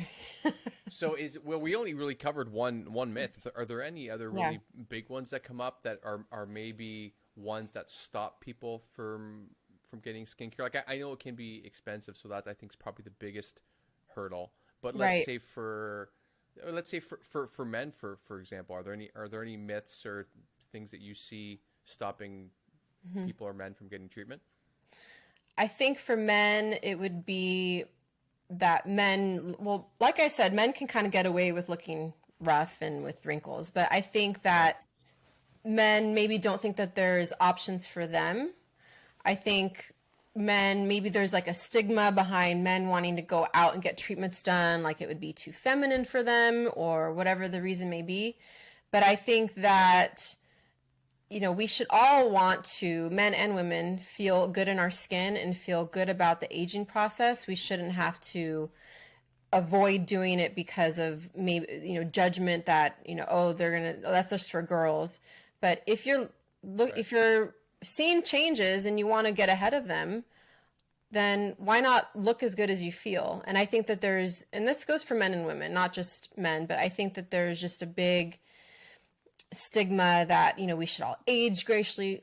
A: So we only really covered one myth. Are there any other really big ones that come up that are maybe ones that stop people from getting skincare? Like I know it can be expensive, so that I think is probably the biggest hurdle. But let's say for men, for example, are there any myths or things that you see stopping people or men from getting treatment?
B: I think for men, it would be that men, well, like I said, men can kind of get away with looking rough and with wrinkles, but I think that men maybe don't think that there's options for them. I think men, maybe there's like a stigma behind men wanting to go out and get treatments done, like it would be too feminine for them or whatever the reason may be. But I think that we should all want to, men and women, feel good in our skin and feel good about the aging process. We shouldn't have to avoid doing it because of maybe, judgment that, oh, that's just for girls. But if you're seeing changes and you want to get ahead of them, then why not look as good as you feel? And I think that and this goes for men and women, not just men, but I think that there's just a big stigma that, we should all age gracefully.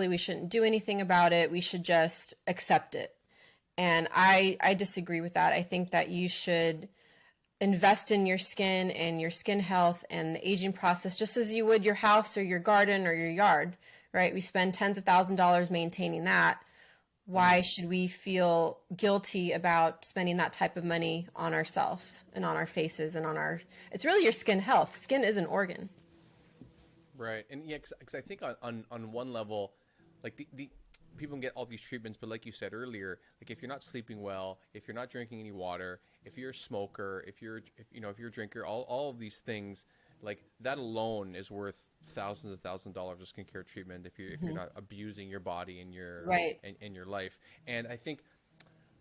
B: We shouldn't do anything about it. We should just accept it. And I disagree with that. I think that you should invest in your skin and your skin health and the aging process, just as you would your house or your garden or your yard, right? We spend tens of thousands of dollars maintaining that. Why should we feel guilty about spending that type of money on ourselves and on our faces and it's really your skin health. Skin is an organ.
A: Right. And yeah, because I think on one level, like the people can get all these treatments, but like you said earlier, like if you're not sleeping well, if you're not drinking any water, if you're a smoker, if you're a drinker, all of these things, like that alone is worth thousands of dollars of skincare treatment if you're not abusing your body and your and your life. And I think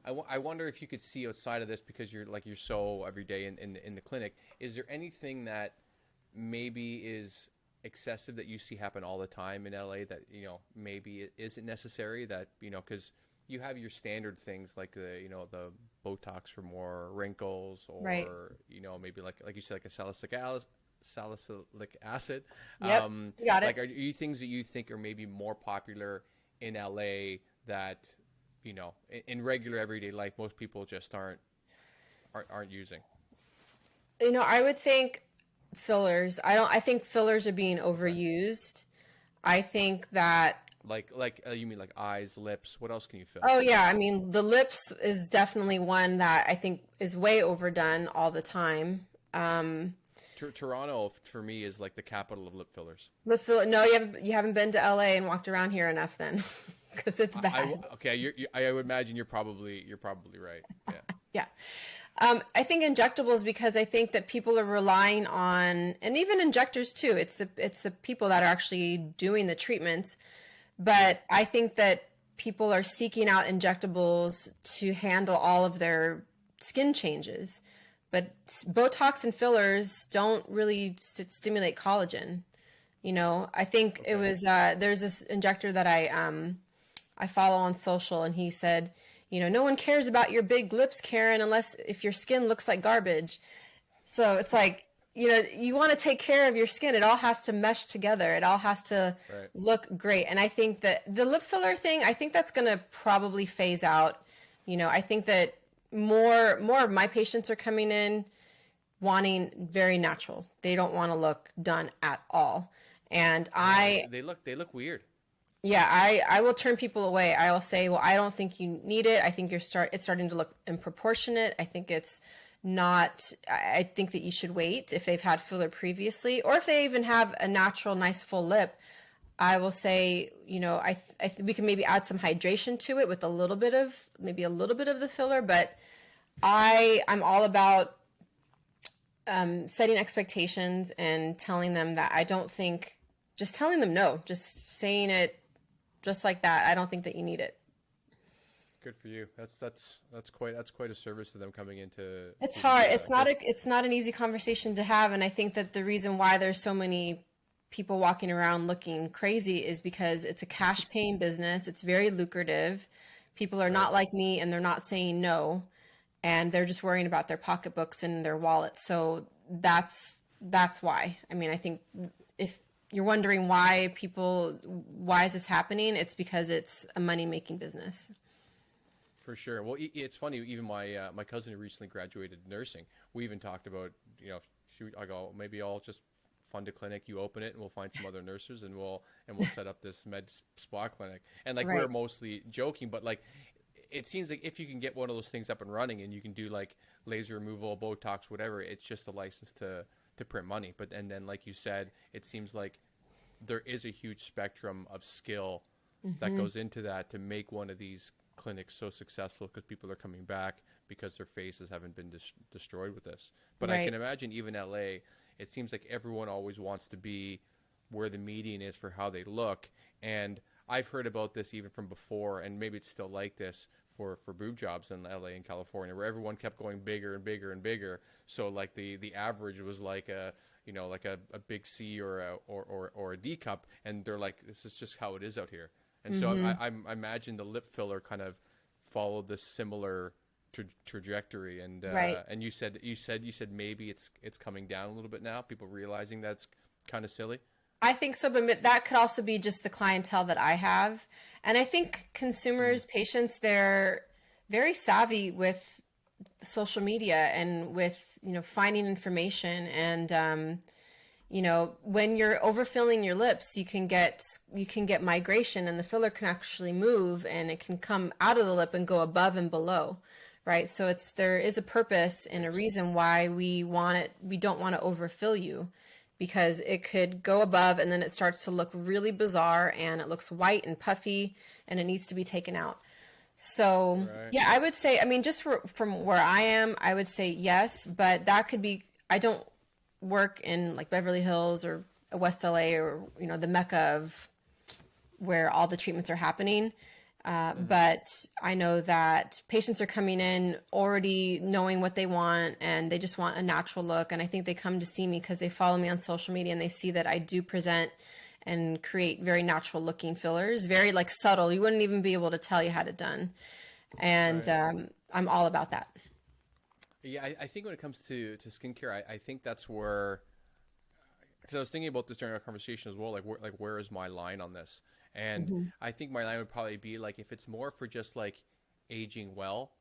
A: I wonder if you could see outside of this, because you're so every day in the clinic. Is there anything that maybe is excessive that you see happen all the time in LA that maybe it isn't necessary, that because you have your standard things like the botox for more wrinkles, or maybe like you said, like a salicylic acid.
B: Yep, you got it.
A: Like, are you things that you think are maybe more popular in LA that in regular everyday life most people just aren't using?
B: I would think fillers. I think fillers are being overused. I think that
A: you mean like eyes, lips? What else can you fill?
B: Oh yeah, I mean the lips is definitely one that I think is way overdone all the time.
A: Toronto for me is like the capital of lip fillers.
B: No, you haven't been to LA and walked around here enough then, because it's bad.
A: I would imagine you're probably right. Yeah.
B: Yeah. I think injectables, because I think that people are relying on, and even injectors too. It's the people that are actually doing the treatments, but I think that people are seeking out injectables to handle all of their skin changes. But Botox and fillers don't really stimulate collagen. I think it was there's this injector that I follow on social, and he said, no one cares about your big lips, Karen, if your skin looks like garbage. So it's like, you want to take care of your skin. It all has to mesh together. It all has to look great. And I think that the lip filler thing, I think that's going to probably phase out. I think that more of my patients are coming in wanting very natural. They don't want to look done at all. And
A: they look weird.
B: Yeah, I will turn people away. I will say, well, I don't think you need it. I think it's starting to look improportionate. I think it's not. I think that you should wait if they've had filler previously, or if they even have a natural, nice full lip. I will say, we can maybe add some hydration to it with a little bit of the filler. But I'm all about setting expectations and telling them that I don't think, just telling them no, just saying it. Just like that, I don't think that you need it.
A: Good for you. That's quite a service to them coming into.
B: It's hard. It's not an easy conversation to have, and I think that the reason why there's so many people walking around looking crazy is because it's a cash paying business. It's very lucrative. People are not like me, and they're not saying no, and they're just worrying about their pocketbooks and their wallets. So that's why. I mean, I think if you're wondering why is this happening? It's because it's a money-making business.
A: For sure. Well, it's funny. Even my cousin who recently graduated nursing, we even talked about, I go, maybe I'll just fund a clinic. You open it, and we'll find some other nurses, and we'll set up this med spa clinic. And we're mostly joking, but it seems like if you can get one of those things up and running, and you can do like laser removal, Botox, whatever, it's just a license to print money. And then, like you said, it seems like there is a huge spectrum of skill that goes into that to make one of these clinics so successful, because people are coming back because their faces haven't been destroyed with this. But I can imagine even LA, it seems like everyone always wants to be where the median is for how they look. And I've heard about this even from before, and maybe it's still like this for boob jobs in LA and California, where everyone kept going bigger and bigger and bigger. So like the average was like a like a big C or a D cup, and they're like, this is just how it is out here. And so I imagine the lip filler kind of followed this similar trajectory. And
B: Right.
A: and you said maybe it's coming down a little bit now. People realizing that's kind of silly.
B: I think so, but that could also be just the clientele that I have. And I think consumers, patients, they're very savvy with social media and with, finding information. And, when you're overfilling your lips, you can get migration, and the filler can actually move, and it can come out of the lip and go above and below. Right. So there is a purpose and a reason why we don't want to overfill you, because it could go above and then it starts to look really bizarre and it looks white and puffy and it needs to be taken out. So
A: Right.
B: yeah, I would say, I mean, just from where I am, I would say yes, but that could be, I don't work in like Beverly Hills or West LA or, the mecca of where all the treatments are happening. But I know that patients are coming in already knowing what they want, and they just want a natural look. And I think they come to see me because they follow me on social media and they see that I do present and create very natural looking fillers, very like subtle. You wouldn't even be able to tell you had it done. And I'm all about that.
A: Yeah, I think when it comes to skincare, I think that's where, because I was thinking about this during our conversation as well, like where is my line on this? And I think my line would probably be like, if it's more for just like aging well,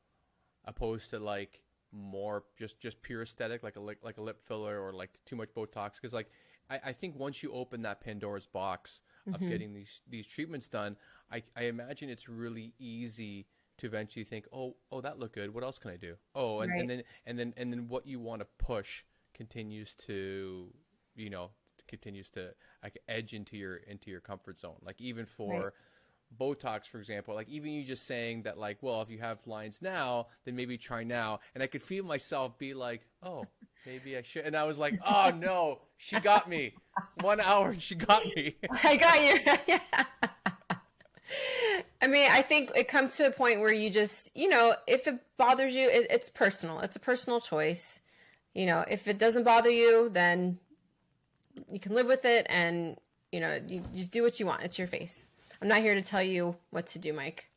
A: opposed to like more just pure aesthetic, like a lip filler or like too much Botox. Because like I think once you open that Pandora's box of getting these treatments done, I imagine it's really easy to eventually think, oh, that looked good. What else can I do? Oh, and,
B: Right.
A: and then what you want to push continues to, continues to like edge into your comfort zone. Like even for Botox, for example, like even you just saying that, like, well, if you have lines now, then maybe try now. And I could feel myself be like, oh, maybe I should. And I was like, oh no, she got me. 1 hour and she got me.
B: I got you. Yeah. I mean, I think it comes to a point where you just, if it bothers you, it's personal. It's a personal choice. If it doesn't bother you, then you can live with it, and, you just do what you want. It's your face. I'm not here to tell you what to do, Mike,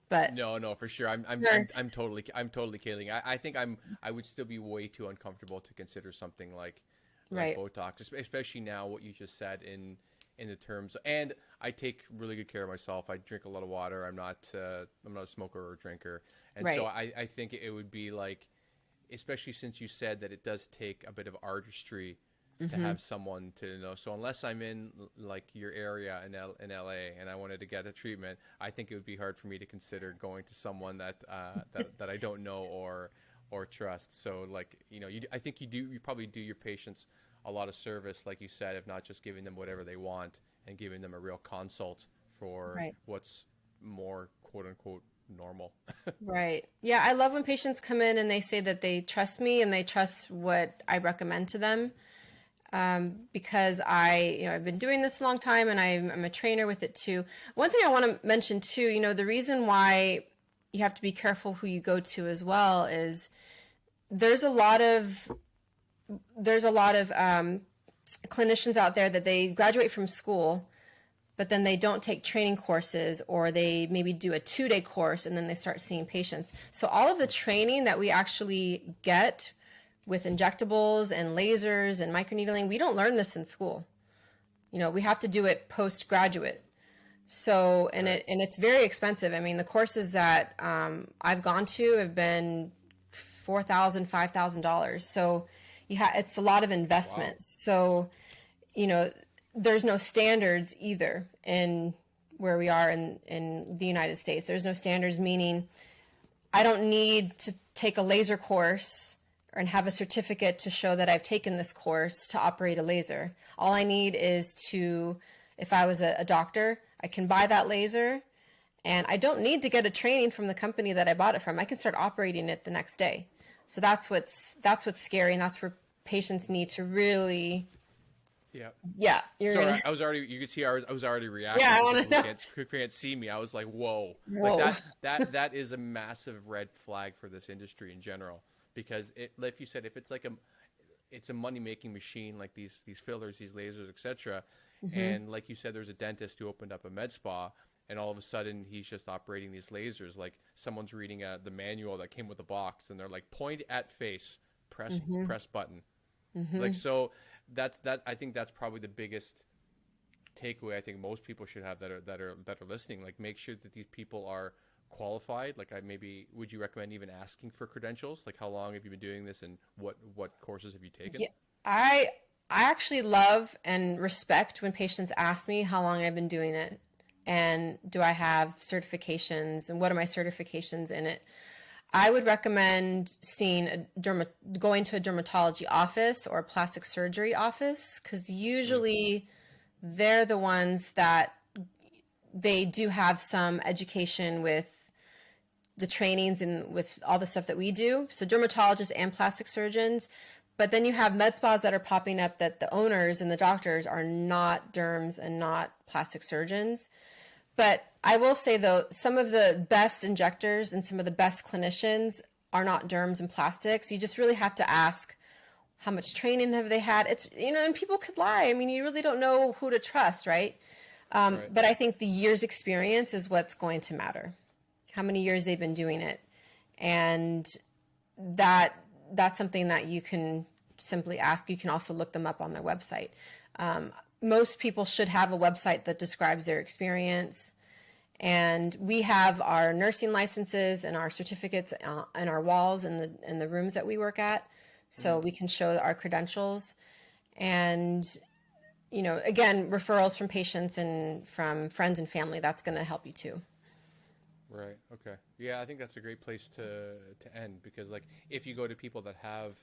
B: but
A: No, for sure.
B: Sure.
A: I'm totally kidding. I think I would still be way too uncomfortable to consider something like
B: Right.
A: Botox, especially now what you just said in the terms. And I take really good care of myself. I drink a lot of water. I'm not a smoker or a drinker, and so
B: Right.
A: I think it would be like, especially since you said that it does take a bit of artistry to have someone to know. So unless I'm in like your area in LA and I wanted to get a treatment, I think it would be hard for me to consider going to someone that that I don't know or trust. So like, I think you probably do your patients a lot of service, like you said, if not just giving them whatever they want and giving them a real consult for
B: Right.
A: what's more quote unquote normal.
B: Right. Yeah, I love when patients come in and they say that they trust me and they trust what I recommend to them. Because I've been doing this a long time, and I'm a trainer with it too. One thing I want to mention too, the reason why you have to be careful who you go to as well is there's a lot of clinicians out there that they graduate from school, but then they don't take training courses, or they maybe do a 2-day course and then they start seeing patients. So all of the training that we actually get with injectables and lasers and microneedling, we don't learn this in school. We have to do it postgraduate. So, and
A: Right.
B: it's very expensive. I mean, the courses that I've gone to have been $4,000, $5,000. So it's a lot of
A: Wow.
B: investments. So, there's no standards either in where we are in the United States. There's no standards, meaning I don't need to take a laser course and have a certificate to show that I've taken this course to operate a laser. All I need is if I was a doctor, I can buy that laser, and I don't need to get a training from the company that I bought it from. I can start operating it the next day. So that's what's scary, and that's where patients need to really
A: Yeah.
B: Yeah, you're
A: Sorry,
B: gonna.
A: I was already. You could see I was already
B: Yeah,
A: reacting
B: I
A: for
B: want
A: people
B: to know.
A: who can't see me. I was like, "Whoa!" Like
B: Whoa.
A: that is a massive red flag for this industry in general. Because like you said, if it's like it's a money making machine, like these fillers, these lasers, etc.
B: Hmm.
A: And like you said, there's a dentist who opened up a med spa, and all of a sudden he's just operating these lasers. Like someone's reading the manual that came with the box, and they're like, "Point at face,
B: Hmm.
A: press button." Like
B: Hmm.
A: so, that I think that's probably the biggest takeaway I think most people should have that are listening. Like, make sure that these people are qualified. Like, I maybe would you recommend even asking for credentials? Like, how long have you been doing this, and what courses have you taken?
B: Yeah, I I actually love and respect when patients ask me how long I've been doing it and do I have certifications and what are my certifications in it. I would recommend seeing going to a dermatology office or a plastic surgery office because
A: Mm,
B: usually they're the ones that they do have some education with the trainings and with all the stuff that we do. So dermatologists and plastic surgeons. But then you have med spas that are popping up that the owners and the doctors are not derms and not plastic surgeons. But I will say though, some of the best injectors and some of the best clinicians are not derms and plastics. You just really have to ask how much training have they had. It's, and people could lie. I mean, you really don't know who to trust, right?
A: right.
B: But I think the year's experience is what's going to matter. How many years they've been doing it, and that that's something that you can simply ask. You can also look them up on their website. Most people should have a website that describes their experience. And we have our nursing licenses and our certificates in our walls in the rooms that we work at, so
A: Mm,
B: we can show our credentials. And again, referrals from patients and from friends and family, that's going to help you too.
A: right. Okay. Yeah, I think that's a great place to end because like if you go to people that have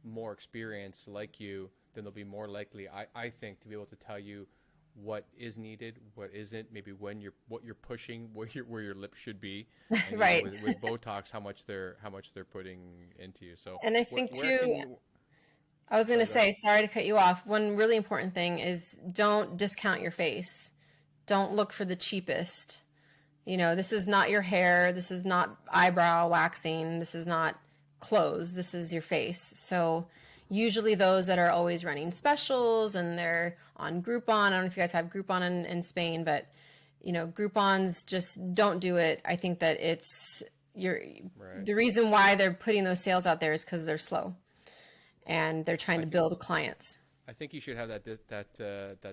A: more experience like you, then they'll be more likely, I think, to be able to tell you what is needed, what isn't, maybe when you're what you're pushing, where your lips should be, and
B: Right.
A: with Botox, how much they're putting into you. So
B: And I
A: where
B: think
A: where
B: too,
A: can
B: I was going to
A: sorry, go ahead.
B: say, sorry to cut you off. One really important thing is don't discount your face. Don't look for the cheapest. This is not your hair. This is not eyebrow waxing. This is not clothes. This is your face. So usually those that are always running specials and they're on Groupon. I don't know if you guys have Groupon in Spain, but Groupons just don't do it. I think that it's you're
A: Right.
B: the reason why they're putting those sales out there is because they're slow and they're trying
A: I
B: to
A: think
B: build clients.
A: I think you should have that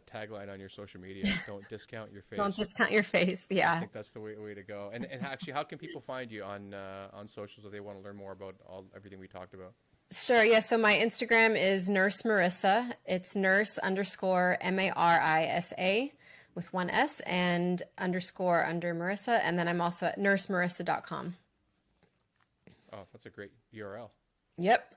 A: tagline on your social media. Don't discount your
B: Don't
A: face.
B: discount your face.
A: I
B: Yeah.
A: think that's the way to go. And actually, how can people find you on socials if they want to learn more about everything we talked about?
B: Sure. Yeah. So my Instagram is Nurse Marissa. It's nurse underscore Marisa with one S and underscore under Marissa. And then I'm also at nursemarissa.com.
A: Oh, that's a great URL.
B: Yep.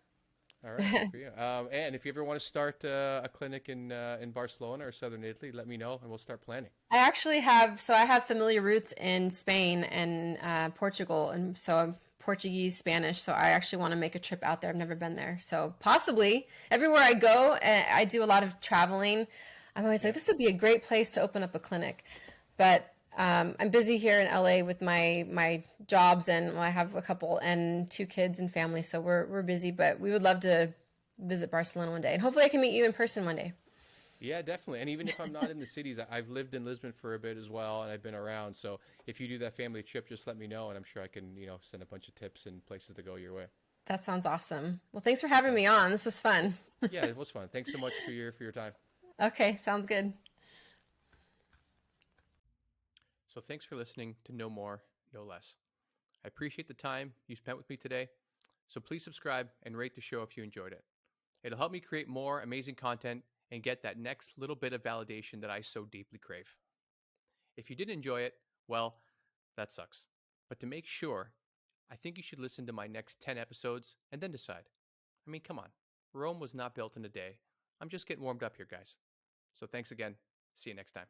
A: All right, good for you. And if you ever want to start a clinic in Barcelona or Southern Italy, let me know and we'll start planning.
B: I have familiar roots in Spain and Portugal. And so I'm Portuguese, Spanish. So I actually want to make a trip out there. I've never been there. So possibly everywhere I go, I do a lot of traveling. I'm always like,
A: Yeah.
B: this would be a great place to open up a clinic. But I'm busy here in LA with my jobs, and I have a couple and two kids and family. So we're busy, but we would love to visit Barcelona one day. And hopefully I can meet you in person one day.
A: Yeah, definitely. And even if I'm not in the cities, I've lived in Lisbon for a bit as well, and I've been around. So if you do that family trip, just let me know, and I'm sure I can, send a bunch of tips and places to go your way.
B: That sounds awesome. Well, thanks for having
A: So
B: me on. This was fun.
A: yeah, it was fun. Thanks so much for your time.
B: Okay, sounds good.
A: So thanks for listening to No More, No Less. I appreciate the time you spent with me today. So please subscribe and rate the show if you enjoyed it. It'll help me create more amazing content and get that next little bit of validation that I so deeply crave. If you did enjoy it, well, that sucks. But to make sure, I think you should listen to my next 10 episodes and then decide. I mean, come on. Rome was not built in a day. I'm just getting warmed up here, guys. So thanks again. See you next time.